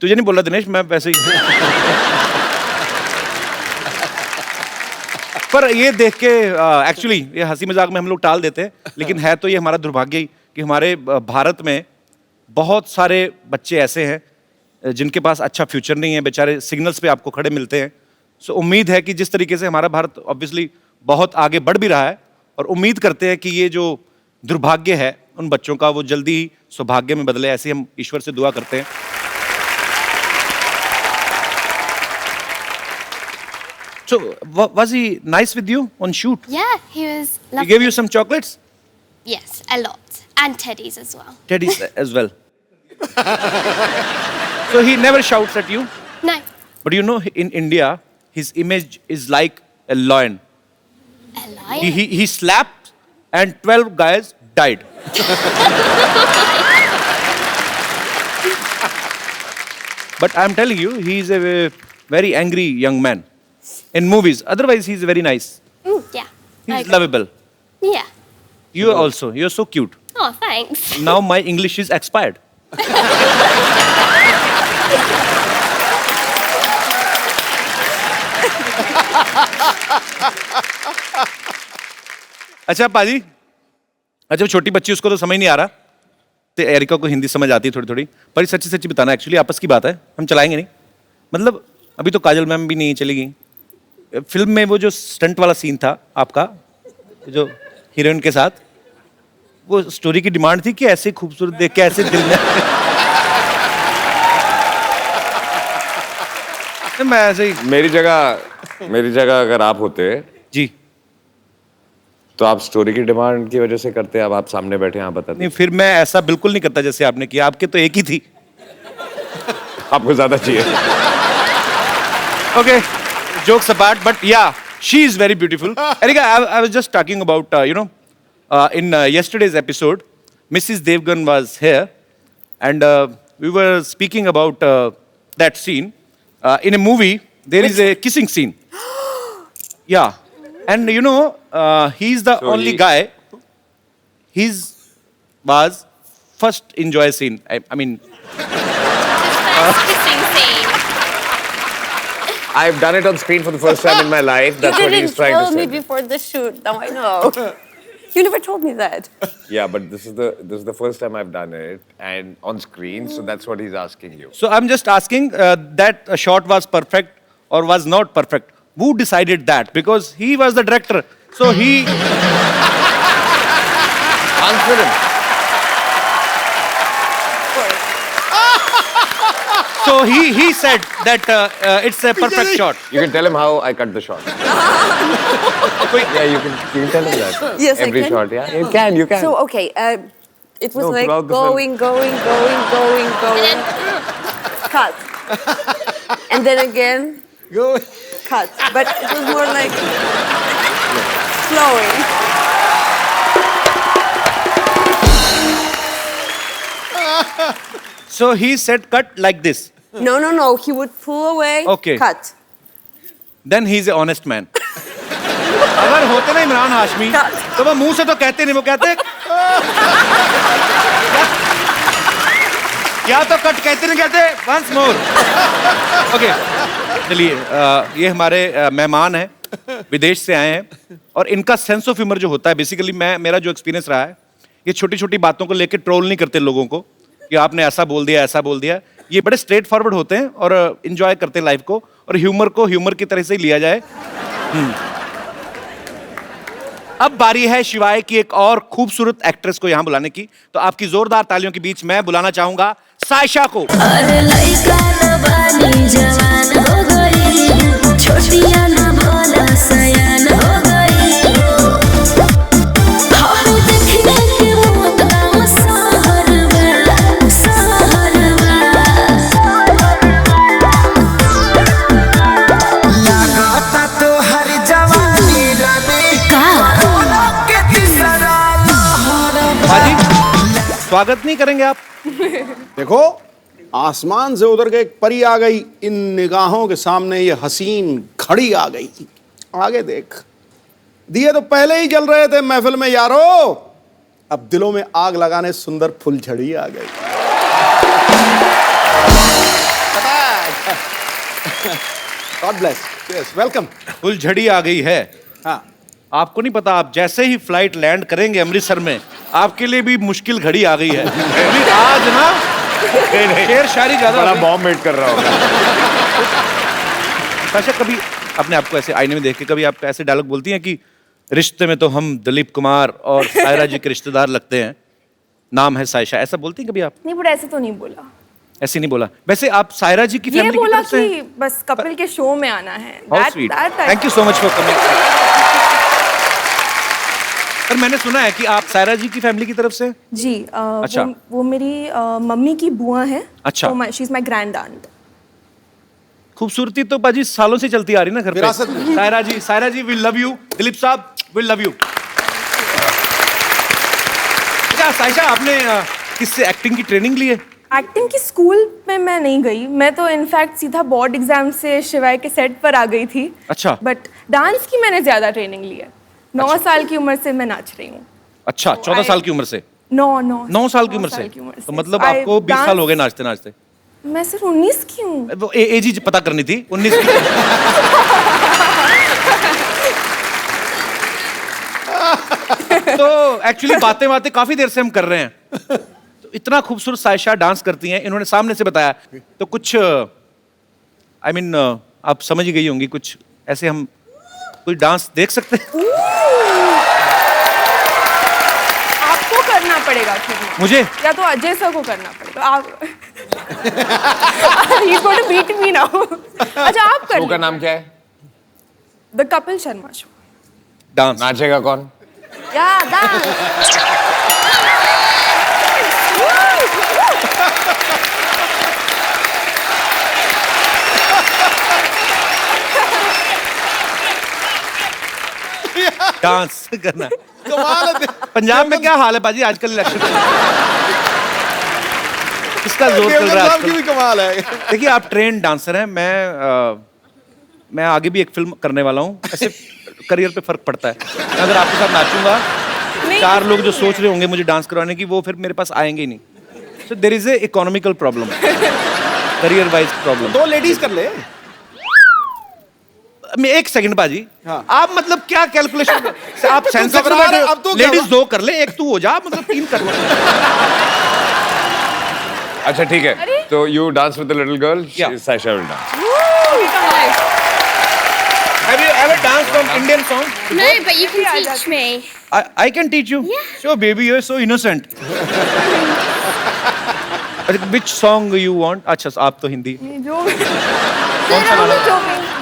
तुझे नहीं बोल रहा दिनेश, मैं वैसे ही. पर ये देख के एक्चुअली ये हंसी मजाक में हम लोग टाल देते हैं, लेकिन है तो ये हमारा दुर्भाग्य ही कि हमारे भारत में बहुत सारे बच्चे ऐसे हैं जिनके पास अच्छा फ्यूचर नहीं है, बेचारे सिग्नल्स पे आपको खड़े मिलते हैं. सो उम्मीद है कि जिस तरीके से हमारा भारत ऑब्वियसली बहुत आगे बढ़ भी रहा है, और उम्मीद करते हैं कि ये जो दुर्भाग्य है उन बच्चों का वो जल्दी ही सौभाग्य में बदले. ऐसे हम ईश्वर से दुआ करते हैं. So, was he nice with you on shoot? Yeah, he was He lovely. gave you some chocolates? Yes, a lot. And teddies as well. Teddies as well. So he never shouts at you? No. But you know, in India, his image is like a lion. A lion? He slapped and 12 guys died. But I'm telling you, he is a very angry young man. In movies. Otherwise, he's very nice. Yeah. He's Okay. lovable. Yeah. You also. You're so cute. Oh, thanks. Now my English is expired. अच्छा पाजी, अच्छा वो छोटी बच्ची, उसको तो समझ नहीं आ रहा, तो एरिका को हिंदी समझ आती है थोड़ी थोड़ी. पर सच्ची सच्ची बताना, एक्चुअली आपस की बात है, हम चलाएंगे नहीं. मतलब अभी तो काजल मैम भी नहीं चलेगी. फिल्म में वो जो स्टंट वाला सीन था आपका, जो हीरोइन के साथ, वो स्टोरी की डिमांड थी कि ऐसे खूबसूरत देख के ऐसे दिल में मैं ऐसे ही. मेरी जगह अगर आप होते जी, तो आप स्टोरी की डिमांड की वजह से करते. अब आप सामने बैठे हैं, आप बताते. नहीं, फिर मैं ऐसा बिल्कुल नहीं करता जैसे आपने किया. आपके तो एक ही थी. आपको ज्यादा चाहिए. Okay, jokes apart, but yeah, she is very beautiful. Erika, I was just talking about, in yesterday's episode, Mrs. Devgan was here, and we were speaking about that scene. In a movie, there is a kissing scene. Yeah, and he's the only guy. His was first enjoy scene. I mean. First kissing scene. I've done it on screen for the first time in my life. That's You what he's didn't trying to tell me say. before the shoot. Now I know. You never told me that. Yeah, but this is the first time I've done it and on screen, so that's what he's asking you. So I'm just asking that a shot was perfect or was not perfect. Who decided that? Because he was the director. So he Answer him. So he said that it's a perfect shot. You can tell him how I cut the shot. Yeah, you can tell him that. Yes, I Every can. shot, yeah. You can. So, okay, it was No, like throughout the film. going. Cut. And then again, cut. But it was more like flowing. So he said cut like this. No. He would pull away, Okay. cut. Then he's an honest man. अगर होते ना इमरान हाशमी, तो वो मुंह से तो कहते नहीं, वो कहते या तो कट कहते नहीं कहते, वंस मोर। ओके, चलिए ये हमारे मेहमान हैं, विदेश से आए हैं, और इनका सेंस ऑफ ह्यूमर जो होता है, बेसिकली मेरा जो एक्सपीरियंस रहा है, ये छोटी छोटी बातों को लेकर ट्रोल नहीं करते लोगों को कि आपने ऐसा बोल दिया, ऐसा बोल दिया। ये बड़े स्ट्रेट फॉरवर्ड होते हैं और इंजॉय करते हैं लाइफ को, और ह्यूमर को ह्यूमर की तरह से ही लिया जाए। अब बारी है शिवाय की एक और खूबसूरत एक्ट्रेस को यहाँ बुलाने की, तो आपकी जोरदार तालियों के बीच मैं बुलाना चाहूंगा सायशा को। अरे लइका न बानी जवान हो गई, छोटिया न भोला सयान हो गई। हम देखने के मोत गाँव सहरवा, सहरवा। लगाता तो हर जवानी रानी के तीसरा बाजी, स्वागत नहीं करेंगे आप? देखो, आसमान से उतर के एक परी आ गई, इन निगाहों के सामने ये हसीन घड़ी आ गई। आगे देख, दिए तो पहले ही जल रहे थे महफिल में यारो, अब दिलों में आग लगाने सुंदर फुलझड़ी आ गई। God bless, yes, welcome. फुलझड़ी आ गई है। हाँ, आपको नहीं पता, आप जैसे ही फ्लाइट लैंड करेंगे अमृतसर में, आपके लिए भी मुश्किल घड़ी आ गई है। अभी आज ना शेर शायरी ज्यादा बड़ा बॉम्ब वेट कर रहा होगा। सायशा, कभी अपने आप को ऐसे आईने में देख के कभी आप ऐसे डायलॉग बोलती हैं कि रिश्ते में तो हम दिलीप कुमार और सायरा जी के रिश्तेदार लगते हैं, नाम है सायशा, ऐसा बोलती हैं कभी आप? नहीं, बट ऐसे तो नहीं बोला। ऐसे नहीं बोला। वैसे आप सायरा जी की ये फैमिली बोला की तरफ से कि बस कपिल के शो में आना है। How sweet, thank you so much for coming. पर मैंने सुना है कि आप सायरा जी की फैमिली की तरफ से? जी, अच्छा। वो मेरी मम्मी की बुआ है। अच्छा। She is my grand aunt. खूबसूरती तो बाजी सालों से चलती आ रही ना घर पे। विरासत में। सायरा जी विल लव यू। दिलीप साहब विल लव यू। क्या सायशा, आपने किससे एक्टिंग की ट्रेनिंग ली है? एक्टिंग की स्कूल में मैं नहीं गई, मैं तो इनफैक्ट सीधा बोर्ड एग्जाम से शिवाय के सेट पर आ गई थी। अच्छा। बट डांस की मैंने ज्यादा ट्रेनिंग ली है। 9 साल की उम्र से मैं नाच रही हूँ। अच्छा, 14 साल की उम्र से? 9 साल की उम्र से? तो मतलब आपको 20 साल हो गए नाचते नाचते? मैं सिर्फ 19 की हूँ। वो एज ही पता करनी थी, 19 की। तो एक्चुअली बातें काफी देर से हम कर रहे हैं। तो इतना खूबसूरत सायशा डांस करती हैं, इन्होंने सामने से बताया, तो कुछ आई मीन आप समझ ही गई होंगी, कुछ ऐसे हम कोई डांस देख सकते हैं? आपको करना पड़ेगा फिर। मुझे? या तो अजय सर को करना पड़ेगा। आप He's going to beat me now. अच्छा, आप कर। शो का नाम क्या है? The Kapil Sharma show. Dance नाचेगा कौन? या डांस। डांस करना। कमाल है। पंजाब में क्या हाल है बाजी आजकल इलेक्शन? किसका जोर चल रहा है साहब की भी आजकल? कमाल है। देखिए, आप ट्रेन डांसर हैं, मैं आगे भी एक फिल्म करने वाला हूँ। ऐसे करियर पे फर्क पड़ता है। अगर आपके साथ नाचूंगा, 4 लोग जो सोच रहे होंगे मुझे डांस करवाने की, वो फिर मेरे पास आएंगे ही नहीं। So there is a economical problem, career wise problem. 2 ladies कर ले। मैं 1 सेकंड बाजी, हाँ। आप मतलब क्या कैलकुलेशन? आप सेंसेक्स में घबरा रहे, बैठे, अब तो लेडीज 2 कर ले, 1 तू हो जा, मतलब 3 कर ले। अच्छा ठीक है, तो you dance with the little girl, Sayyeshaa will dance. Have you ever danced on Indian song? No, but you can teach me. I can teach you. Yeah. Sure, baby, you're so innocent. Which song you want? अच्छा, आप तो हिंदी।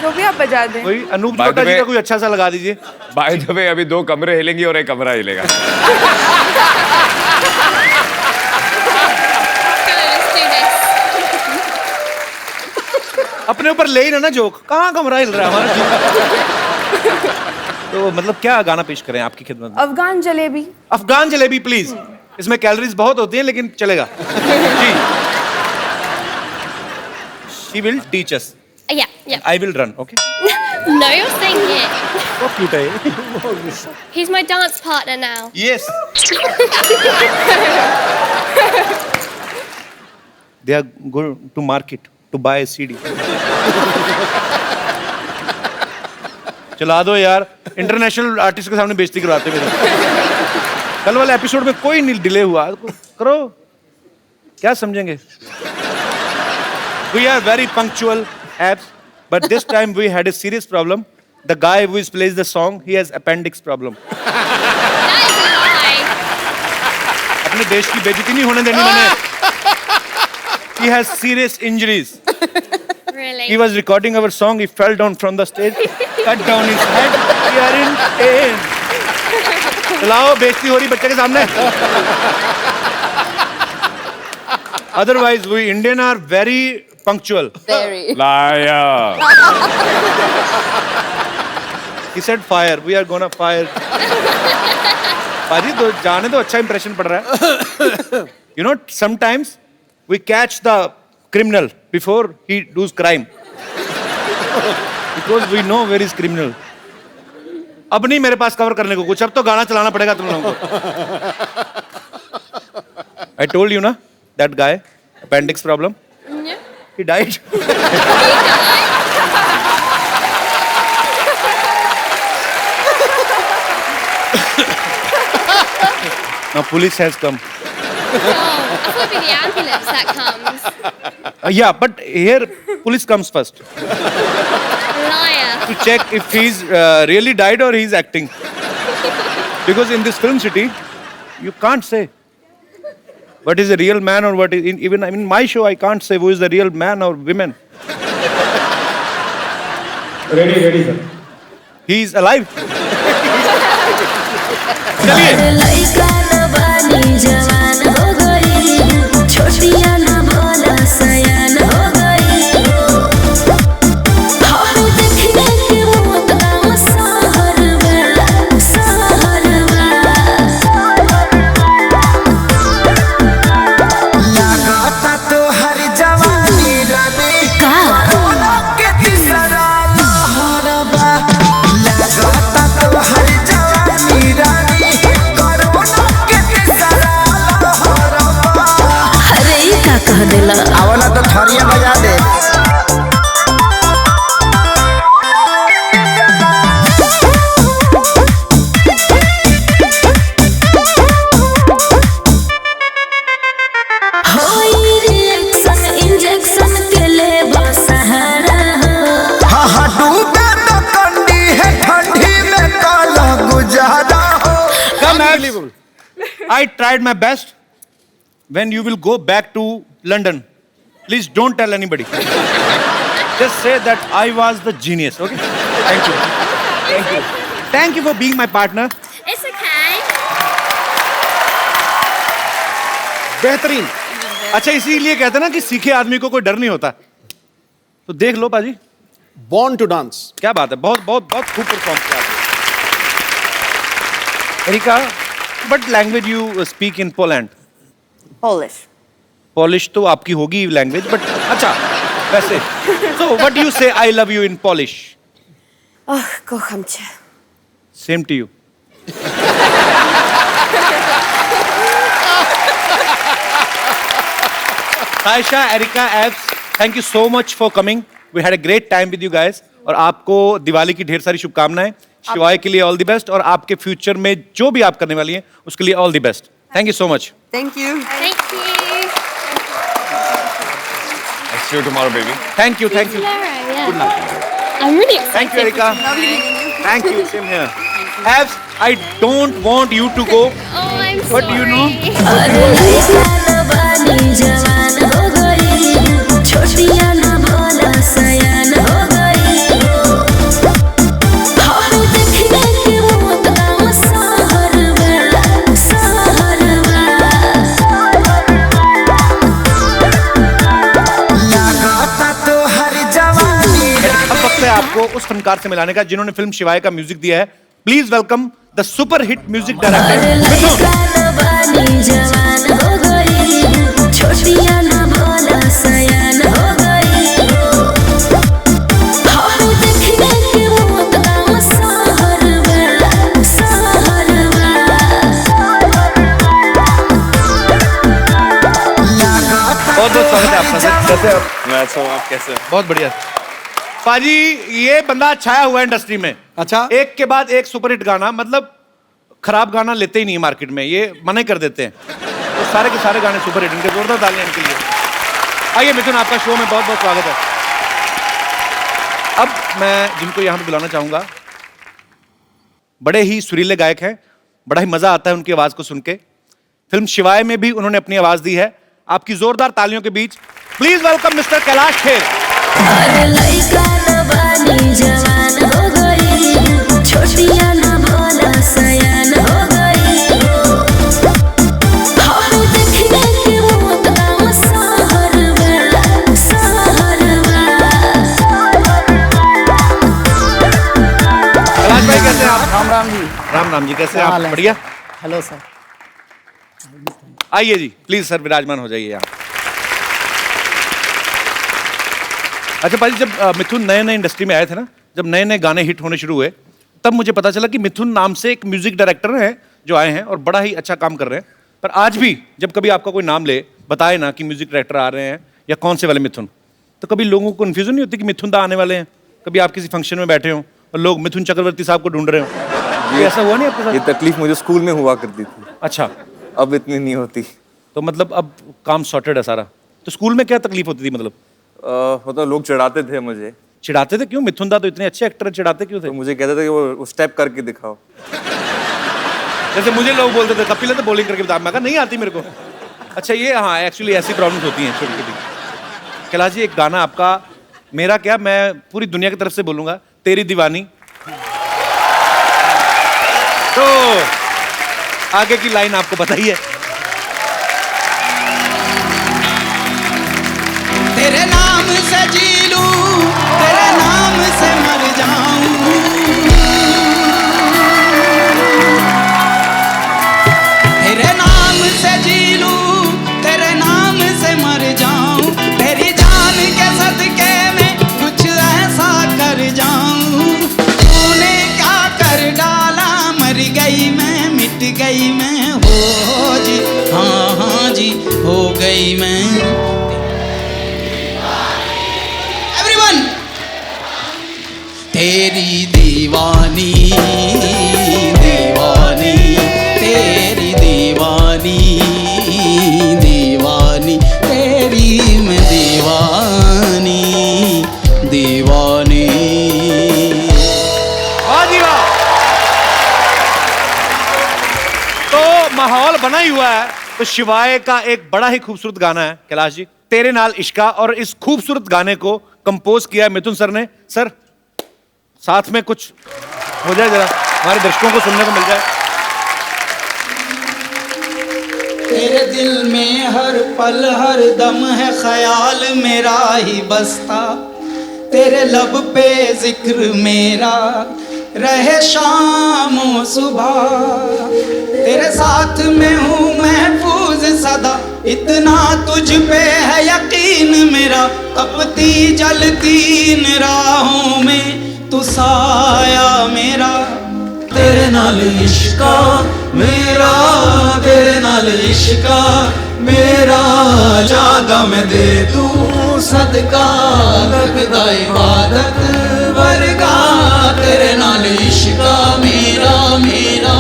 जो भी आप बजा दें। कोई अनूप जलोटा जी का कोई अच्छा सा लगा दीजिए। बाय द वे, अभी 2 कमरे हिलेंगी और 1 कमरा हिलेगा। अपने ऊपर ले ही ना जोक, कहाँ कमरा हिल रहा है हमारा? तो मतलब क्या गाना पेश करें आपकी खिदमत में? अफगान जलेबी। अफगान जलेबी प्लीज। इसमें कैलोरीज बहुत होती हैं लेकिन चलेगा। जी। She will teach us. Yeah. I will run, okay? No, you're singing. बहुत cute है ये। He's my dance partner now. Yes. they are going to market to buy a CD. चला दो यार, इंटरनेशनल आर्टिस्ट के सामने बेइज्जती करवाते मेरे। कल वाले एपिसोड में कोई नहीं डिले हुआ, करो, क्या समझेंगे? We are very punctual, abs, but this time we had a serious problem. The guy who plays the song, he has appendix problem. अपने देश की बेइज्जती नहीं होने देनी मैंने। He has serious injuries. Really? He was recording our song. He fell down from the stage, cut down his head. We are in pain. चलाओ, बेइज्जती हो रही बच्चे के सामने। Otherwise, we Indian are very punctual. Very. Liar. He said fire. We are gonna fire. पाजी तो जाने दो, अच्छा impression पड़ रहा है। You know, sometimes we catch the criminal before he does crime. Because we know where is criminal. अब नहीं मेरे पास कवर करने को कुछ, अब तो गाना चलाना पड़ेगा तुम लोगों को। I told you ना, that guy, appendix problem. Yeah. He died. Now police has come. Oh, I thought it'd be the ambulance that comes. Yeah, but here police comes first Liar. to check if he's really died or he's acting. Because in this film city, you can't say what is a real man or what is even in my show I can't say who is the real man or women. Ready, sir. He is alive. लइका न बानी जवान हो गई, छोटिया न भोला सयान हो गई। हम देखने के मौत गाँव शहर में, शहर में। लगाता तो हर जवानी रानी का के तीसरा लहरबा। लगाता तो हर जवानी रानी कोरोना के तीसरा लहरबा। अरे ई का कह देला? आवला तो थरिया बजा दे। होई रिएक्शन इंजेक्शन के ले सहारा हो। हाँ हाँ डूबे तो कंडी है ठंडी में काला गुजारा हो। Come Unbelievable. I tried my best. When you will go back to London, please don't tell anybody. Just say that I was the genius, okay? Thank you. Thank you. Thank you for being my partner. It's okay. बेहतरीन। अच्छा इसीलिए कहते हैं ना कि सीखे आदमी को कोई डर नहीं होता। तो देख लो पाजी। Born to dance. क्या बात है, बहुत बहुत बहुत खूब परफॉर्म किया आपने। Erika, what language you speak in Poland? Polish. Polish तो आपकी होगी लैंग्वेज, बट अच्छा वैसे so what do you say I love you in Polish? Oh, kocham cię. Same to you. Saisha, Erika, Abs, thank you so much for coming. We had a great time with you guys. और आपको दिवाली की ढेर सारी शुभकामनाएं। शिवाय के लिए all the best और आपके फ्यूचर में जो भी आप करने वाली हैं उसके लिए all the best. Thank you so much. Thank you. Thank you. I'll see you tomorrow, baby. Thank you, thank you. Tomorrow, yeah. I'm really excited. Thank you, Erika. Thank you, same here. Abs, I don't want you to go. Oh, I'm But sorry. you know, अरे लइका न बानी जवान हो गई, छोटिया न भोला सयान हो गई। हम देखने के मौत गाँव शहर में, शहर में। लगाता तो हर जवानी अब वक्त है आपको उस फनकार से मिलाने का जिन्होंने फिल्म शिवाय का म्यूजिक दिया है। Please welcome the super hit music अरे डायरेक्टर लइका न बानी जवान हो गई, छोटिया न भोला सयान हो गई। हम देखने के मौत गाँव शहर में, शहर में। बहुत बहुत स्वागत है आपका। कैसे आप? मैं अच्छा हूँ, आप कैसे हो? बहुत बढ़िया पाजी। ये बंदा छाया हुआ है इंडस्ट्री में। अच्छा, एक के बाद एक सुपरहिट गाना, मतलब खराब गाना लेते ही नहीं है मार्केट में, ये मना कर देते हैं। तो सारे के सारे गाने सुपरहिट, इनके जोरदार तालियां इनके लिए। आइए मिथुन, आपका शो में बहुत बहुत स्वागत है। अब मैं जिनको यहाँ पे बुलाना चाहूंगा, बड़े ही सुरीले गायक हैं, बड़ा ही मजा आता है उनकी आवाज को सुन के। फिल्म शिवाय में भी उन्होंने अपनी आवाज दी है। आपकी जोरदार तालियों के बीच please welcome mister Kailash Kher. अरे लइका न बानी जवान हो गई, छोटिया न भोला सयान हो गई। हम देखने के वो गाँव सहरवा, सहरवा। कैलाश भाई कैसे हैं आप? राम राम जी। राम राम जी, कैसे हैं आप? बढ़िया। Hello sir. आइए जी, प्लीज सर विराजमान हो जाइए यहाँ। अच्छा पाजी, जब मिथुन नए नए इंडस्ट्री में आए थे ना, जब नए नए गाने हिट होने शुरू हुए, तब मुझे पता चला कि मिथुन नाम से एक म्यूजिक डायरेक्टर हैं जो आए हैं और बड़ा ही अच्छा काम कर रहे हैं। पर आज भी जब कभी आपका कोई नाम ले, बताए ना कि म्यूजिक डायरेक्टर आ रहे हैं या कौन से वाले मिथुन, तो कभी लोगों को कन्फ्यूजन नहीं होती कि मिथुन दा आने वाले हैं? कभी आप किसी फंक्शन में बैठे हो और लोग मिथुन चक्रवर्ती साहब को ढूंढ रहे हो, ये ऐसा हुआ नहीं आपके साथ? ये तकलीफ मुझे स्कूल में हुआ करती थी। अच्छा, अब इतनी नहीं होती। तो मतलब अब काम सॉर्टेड है सारा। तो स्कूल में क्या तकलीफ होती थी? मतलब मतलब लोग चिढ़ाते थे मुझे। चिढ़ाते थे? क्यों? मिथुन दा तो इतने अच्छे एक्टर, चिढ़ाते क्यों थे? तो मुझे कहते थे कि वो स्टेप करके दिखाओ। जैसे मुझे लोग बोलते थे कपिल तो बॉलिंग करके बता, मैं कहा नहीं आती मेरे को। अच्छा ये, हाँ एक्चुअली ऐसी प्रॉब्लम्स होती हैं छोटी छोटी। कैलाश जी, एक गाना आपका, मेरा क्या, मैं पूरी दुनिया की तरफ से बोलूंगा, तेरी दीवानी। तो आगे की लाइन आपको बताइए। तेरे नाम से जी लूं, तेरे नाम से मर जाऊं। तेरे नाम से जी लूं, तेरे नाम से मर जाऊं। तेरी जान के सदके में कुछ ऐसा कर जाऊं। तूने क्या कर डाला, मर गई मैं, मिट गई मैं, हो जी, हाँ हाँ जी, हो गई मैं। तेरी दीवानी, दीवानी, तेरी दीवानी, दीवानी, तेरी मैं दीवानी, दीवानी। वाह जी वाह। तो माहौल बना ही हुआ है। तो शिवाय का एक बड़ा ही खूबसूरत गाना है कैलाश जी, तेरे नाल इश्का, और इस खूबसूरत गाने को कंपोज किया है मिथुन सर ने। सर साथ में कुछ हो जाए, जरा हमारे दर्शकों को सुनने को मिल जाए। तेरे दिल में हर पल हर दम है ख्याल मेरा ही बसता। तेरे लब पे जिक्र मेरा रहे शाम और सुबह। तेरे साथ में हूँ महफूज सदा, इतना तुझ पे है यकीन मेरा। तपती जलती इन राहों में तू साया मेरा। तेरे नाल इश्का मेरा, तेरे नाल इश्का मेरा, जादा मैं दे दूं सदका, लगदा इबादत वर्गा। तेरे नाल इश्का मेरा, मेरा,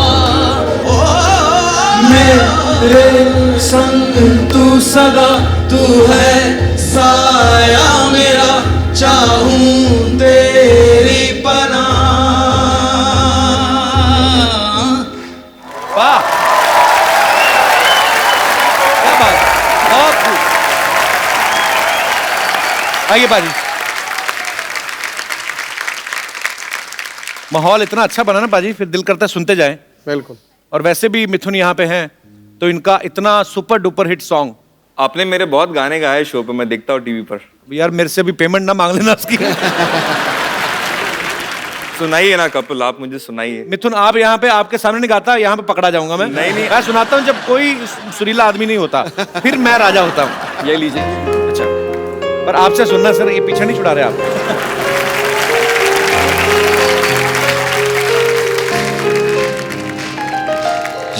ओ मेरे संग तू सदा, तू है साया मेरा। चाहूं तेरी पनाह। वाह, क्या बात, बहुत खूब। आइए बाजी। माहौल इतना अच्छा बना ना बाजी, फिर दिल करता है सुनते जाएं। बिल्कुल। और वैसे भी मिथुन यहाँ पे हैं, तो इनका इतना सुपर डुपर हिट सॉन्ग। आपने मेरे बहुत गाने गाए शो पे, मैं देखता हूँ टीवी पर। यार मेरे से भी पेमेंट ना मांग लेना उसकी। सुनाइए ना कपिल, आप मुझे सुनाइए। मिथुन आप यहाँ पे, आपके सामने नहीं गाता, यहाँ पे पकड़ा जाऊंगा मैं। नहीं नहीं, मैं सुनाता हूँ जब कोई सुरीला आदमी नहीं होता, फिर मैं राजा होता हूँ। ये लीजिए। अच्छा, पर आपसे सुनना सर, ये पीछे नहीं छुड़ा रहे आप।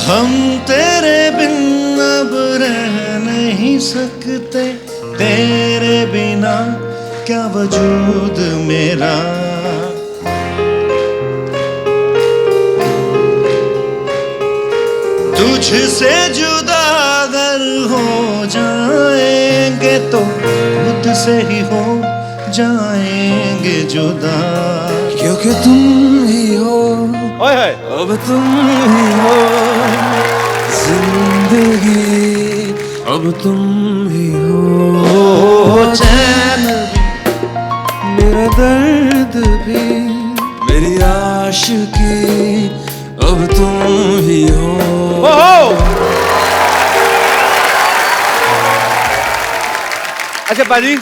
हम तेरे बिन अब रह नहीं सकते, तेरे बिना क्या वजूद मेरा। तुझसे जुदा अगर हो जाएंगे तो खुद से ही हो जाएंगे जुदा, क्योंकि तुम ही हो अब तुम ही हो जिंदगी, अब तुम ही हो चैन भी मेरा दर्द भी मेरी आशिकी, अब तुम ही हो। अच्छा पाजी,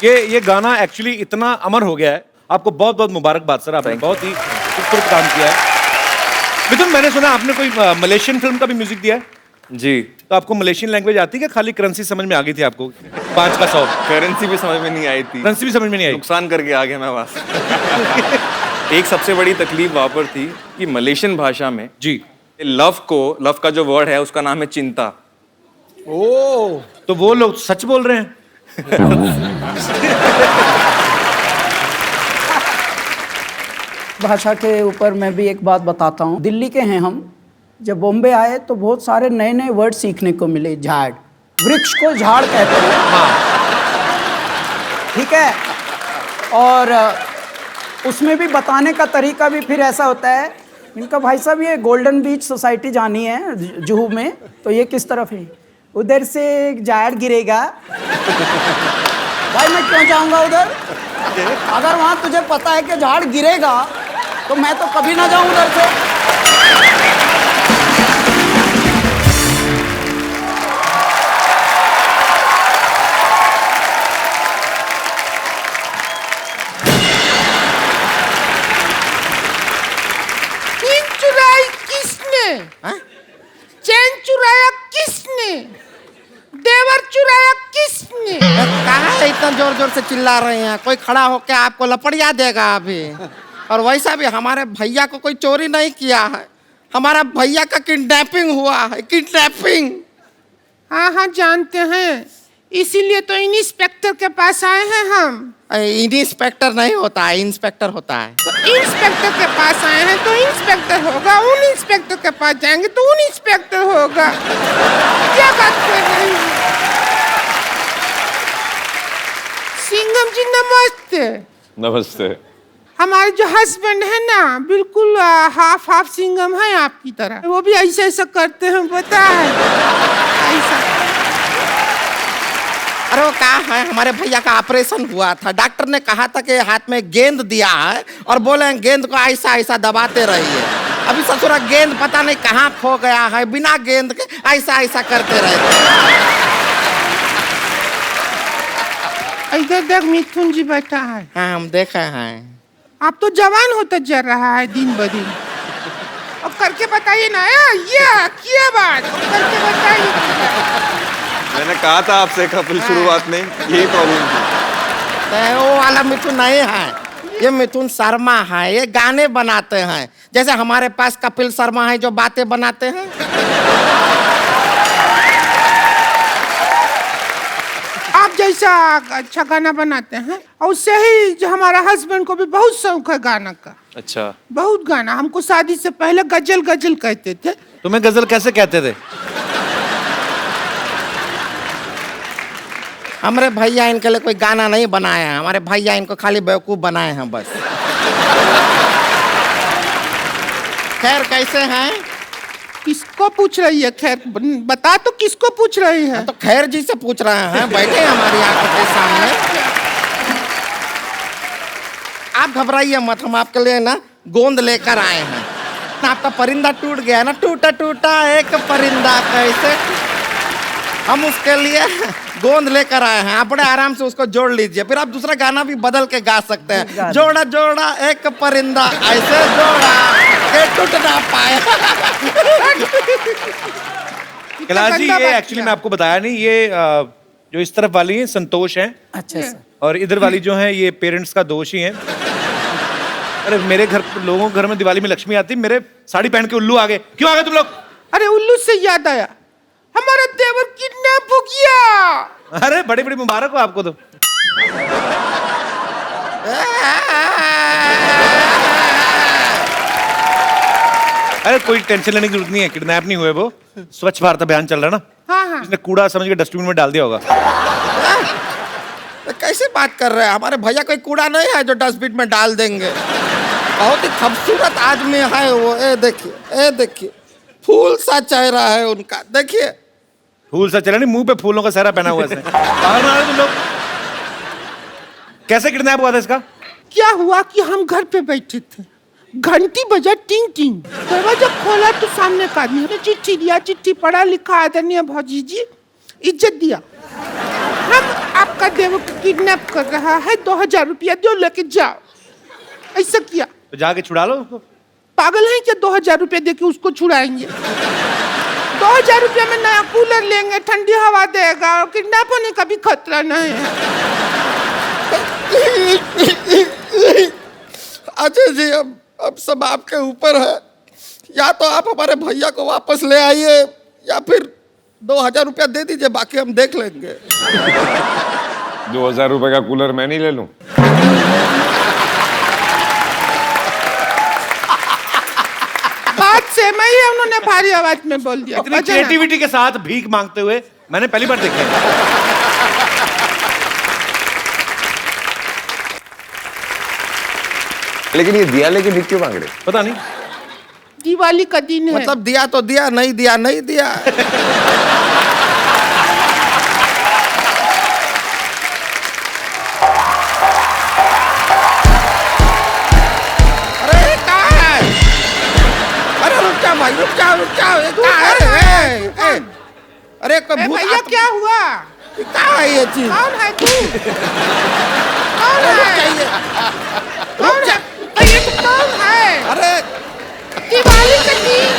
ये गाना एक्चुअली इतना अमर हो गया है, आपको बहुत बहुत मुबारकबाद सर, आपने बहुत ही खूबसूरत काम किया है। मिथुन, मैंने सुना आपने कोई मलेशियन फिल्म का भी म्यूजिक दिया है? जी। तो आपको मलेशियन लैंग्वेज आती है, खाली करेंसी समझ में आ गई थी आपको? 5 का 100 करेंसी भी समझ में नहीं आई थी। करेंसी भी समझ में नहीं आई? नुकसान करके आ गया मैं वहां। एक सबसे बड़ी तकलीफ वहां पर थी कि मलेशियन भाषा में जी लव का जो वर्ड है उसका नाम है चिंता। ओ, तो वो लोग सच बोल रहे हैं। भाषा के ऊपर मैं भी एक बात बताता हूँ। दिल्ली के हैं हम, जब बॉम्बे आए तो बहुत सारे नए नए वर्ड सीखने को मिले। झाड़, वृक्ष को झाड़ कहते हैं। हाँ, ठीक है। और उसमें भी बताने का तरीका भी फिर ऐसा होता है। इनका भाई साहब ये गोल्डन बीच सोसाइटी जानी है जुहू में, तो ये किस तरफ है? उधर से एक झाड़ गिरेगा। भाई मैं क्यों जाऊंगा उधर? अगर वहां तुझे पता है कि झाड़ गिरेगा तो मैं तो कभी ना जाऊं उधर से। चैन चुराई किसने? चैन चुराया किसने? देवर चुराया किसने? कहाँ है इतना जोर जोर से चिल्ला रहे हैं? कोई खड़ा होकर आपको लपड़िया देगा अभी। और वैसा भी हमारे भैया को कोई चोरी नहीं किया है, हमारा भैया का किडनैपिंग हुआ है। किडनैपिंग। हाँ हाँ जानते हैं, इसीलिए तो इंस्पेक्टर के पास आए हैं हम। इंस्पेक्टर नहीं होता है, इंस्पेक्टर होता है। तो इंस्पेक्टर के पास आए हैं तो इंस्पेक्टर होगा, उन इंस्पेक्टर के पास जाएंगे तो उन इंस्पेक्टर होगा। क्या बात कर रहे हैं? सिंघम जी नमस्ते। नमस्ते। हमारे जो हस्बैंड है ना, बिल्कुल हाफ हाफ सिंघम है आपकी तरह। वो भी ऐसा ऐसा करते हैं, पता है? ऐसा। अरे वो कहा है, हमारे भैया का ऑपरेशन हुआ था, डॉक्टर ने कहा था कि हाथ में गेंद दिया है और बोले गेंद को ऐसा ऐसा दबाते रहिए। अभी ससुरा गेंद पता नहीं कहाँ खो गया है, बिना गेंद के ऐसा ऐसा करते रहते। इधर देख, मिथुन जी बैठा है। हाँ हम देखे हैं। आप तो जवान होता जा रहा है दिन ब दिन। अब करके बताइए ना, ये क्या बात, करके बताइए। मैंने कहा था आपसे कपिल शुरुआत में यही प्रॉब्लम थी। वो वाला मिथुन नहीं है, ये मिथुन शर्मा है। ये गाने बनाते हैं, जैसे हमारे पास कपिल शर्मा है जो बातें बनाते हैं। आप जैसा अच्छा गाना बनाते हैं, और उससे ही जो हमारा हस्बैंड को भी बहुत शौक है गाना का। अच्छा। बहुत गाना। हमको शादी से पहले गजल गजल कहते थे। तुम्हें गजल कैसे कहते थे? हमारे भैया इनके लिए कोई गाना नहीं बनाया है, हमारे भैया इनको खाली बेवकूफ बनाए हैं बस। खैर कैसे हैं? किसको पूछ रही है? खैर बता तो, किसको पूछ रही है? तो खैर जी से पूछ रहे हैं, बैठे हमारी आंखों के सामने। आप घबराइए मत, हम आपके लिए ना गोंद लेकर आए हैं। आपका परिंदा टूट गया ना, टूटा टूटा एक परिंदा कैसे, हम उसके लिए गोंद लेकर आए हैं। आप बड़े आराम से उसको जोड़ लीजिए, फिर आप दूसरा गाना भी बदल के गा सकते हैं। जोड़ा जोड़ा एक परिंदा ऐसे जोड़ा के टूट ना पाए। कैलाश जी, ये एक्चुअली मैं आपको बताया नहीं, ये जो इस तरफ वाली है संतोष हैं। अच्छा सर। और इधर वाली जो है ये पेरेंट्स का दोष ही है। अरे मेरे घर, लोगों के घर में दिवाली में लक्ष्मी आती, मेरे साड़ी पहन के उल्लू आ गए। क्यों आ गए तुम लोग? अरे उल्लू से याद आया, हमारा देवर किडनैप हो गया। अरे बड़ी बड़ी मुबारक हो आपको तो। अरे कोई टेंशन लेने की जरूरत नहीं है, किडनैप नहीं हुए वो। स्वच्छ भारत अभियान चल रहा है ना। हाँ हाँ। इसने कूड़ा समझ के डस्टबिन में डाल दिया होगा। कैसे बात कर रहे हैं? हमारे भैया कोई कूड़ा नहीं है जो डस्टबिन में डाल देंगे। बहुत ही खूबसूरत आदमी है वो। ए देखिए फूल सा चेहरा है उनका, देखिए। फूल सा चेहरा नहीं, मुंह पे फूलों का सहरा पहना हुआ है। तुम लोग कैसे किडनैप हुआ था इसका? क्या हुआ कि हम घर पे बैठे थे, घंटी बजा टिंग टिंग, दरवाजा खोला तो सामने का आदमी हमें चिट्ठी दिया। चिट्ठी पढ़ा लिखा, आदरणीय भौजी जी इज्जत दिया, हम आपका देव किडनैप कर रहा है, 2000 रुपया दो लेके जाओ। ऐसा किया तो जाके छुड़ा लो उसको। पागल है क्या? 2000 रुपया देके उसको छुड़ाएंगे? 2000 रुपया में नया कूलर लेंगे, ठंडी हवा देगा और किडनैप होने का भी खतरा नहीं है। अजय जी अब सब आपके ऊपर है। या तो आप हमारे भैया को वापस ले आइए या फिर 2000 रुपया दे दीजिए, बाकी हम देख लेंगे। 2000 रुपए का कूलर मैं नहीं ले लूं? बात से मैं ही उन्होंने भारी आवाज में बोल दिया। इतनी क्रिएटिविटी के साथ भीख मांगते हुए मैंने पहली बार देखा है। लेकिन ये दिया लेके भीख क्यों मांग रहे? पता नहीं, दिवाली का दिन है। मतलब दिया तो दिया, नहीं दिया नहीं दिया। अरे कहाँ है? अरे रुक जाओ भाई, रुक जाओ। अरे कोई भूत भैया क्या हुआ? कहाँ है ये चीज? कौन है तू? कौन है? कौन है? ये कौन है? अरे दिवाली का दिन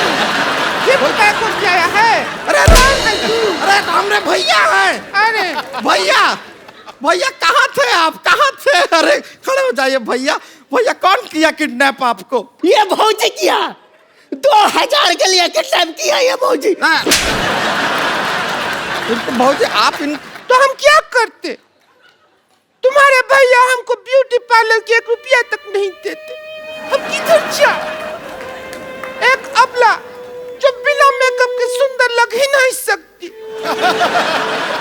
ये बताया कौन आया है? अरे कौन है तू? अरे हमरे भैया है। अरे भैया कहाँ थे आप? कहाँ थे? अरे खड़े हो जाइए भैया। भैया कौन किया किडनैप आपको? ये भौजी किया, 2000 के लिए किडनैप किया ये भौजी। भौजी आप इन तो हम क्या करते? तुम्हारे भैया हमको ब्यूटी पार्लर के 1 रुपया तक नहीं देते। हम किधर जाए? एक अबला जो बिना मेकअप के सुंदर लग ही नहीं सकती,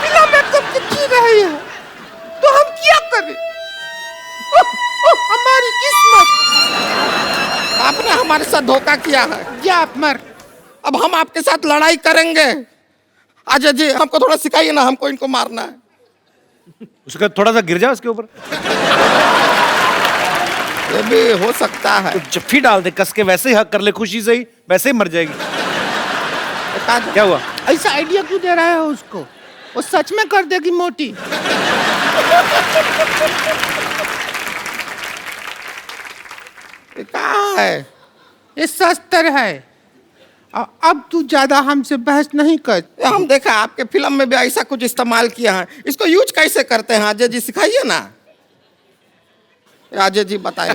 बिना मेकअप के जी रही है, तो हम क्या करें? हमारी किस्मत। आपने हमारे साथ धोखा किया है। जा आप मर। अब हम आपके साथ लड़ाई करेंगे। अजय जी हमको थोड़ा सिखाइए ना, हमको इनको मारना है। उसका थोड़ा सा गिर जा उसके ऊपर। ये भी हो सकता है। तो जफ्फी डाल दे कस के, वैसे ही हक कर ले खुशी से ही, वैसे ही मर जाएगी। क्या हुआ? ऐसा आइडिया क्यों दे रहा है उसको? वो सच में कर देगी मोटी। ये कहाँ है? ये शस्त्र है। अब तू ज्यादा हमसे बहस नहीं कर। हम देखा आपके फिल्म में भी ऐसा कुछ इस्तेमाल किया है। इसको यूज कैसे करते हैं अजय जी, सिखाइए ना। अजय जी बताइए।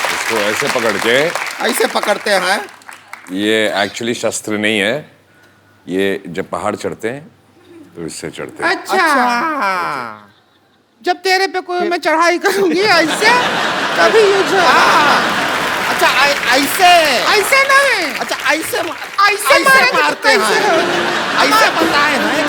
इसको ऐसे पकड़ के, ऐसे पकड़ते हैं। ये एक्चुअली शस्त्र नहीं है, ये जब पहाड़ चढ़ते हैं तो इससे चढ़ते हैं। अच्छा। जब तेरे पे कोई मैं चढ़ाई करूंगी ऐसे कभी यूज हो। अच्छा ऐसे नहीं। अच्छा ऐसे मारते हैं। ऐसे बताए हैं।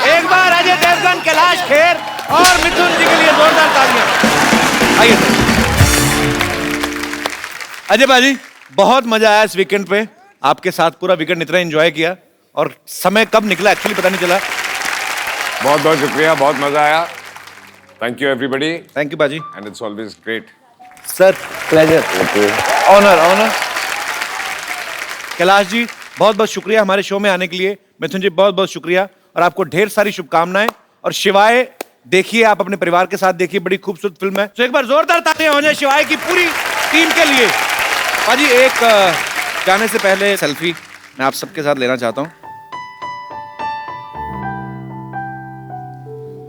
एक बार अजय देवगन, कैलाश खेर और मिथुन जी के लिए जोरदार तालियां। आइए अजय भाजी, बहुत मजा आया इस वीकेंड पे। आपके साथ पूरा वीकेंड इतना एंजॉय किया और समय कब निकला एक्चुअली पता नहीं चला। बहुत बहुत शुक्रिया, बहुत मजा आया। Thank you everybody. Thank you बाजी। And it's always great sir, pleasure, honour. Kailash ji बहुत बहुत शुक्रिया हमारे शो में आने के लिए। मिथुन जी बहुत बहुत शुक्रिया और आपको ढेर सारी शुभकामनाएं। और शिवाय देखिए, आप अपने परिवार के साथ देखिए, बड़ी खूबसूरत फिल्म है। तो एक बार जोरदार तालियां हो जाए शिवाय की पूरी टीम के लिए। बाजी एक जाने से पहले सेल्फी मैं आप सबके साथ लेना चाहता हूं।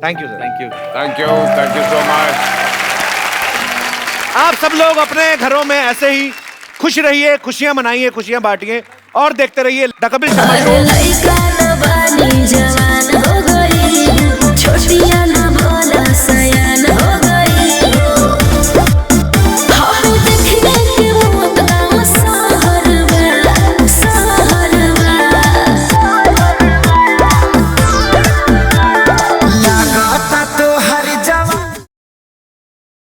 Thank you sir. Thank you. Thank you so much. आप सब लोग अपने घरों में ऐसे ही खुश रहिए, खुशियां मनाइए, खुशियां बांटिए और देखते रहिए द कपिल शर्मा शो।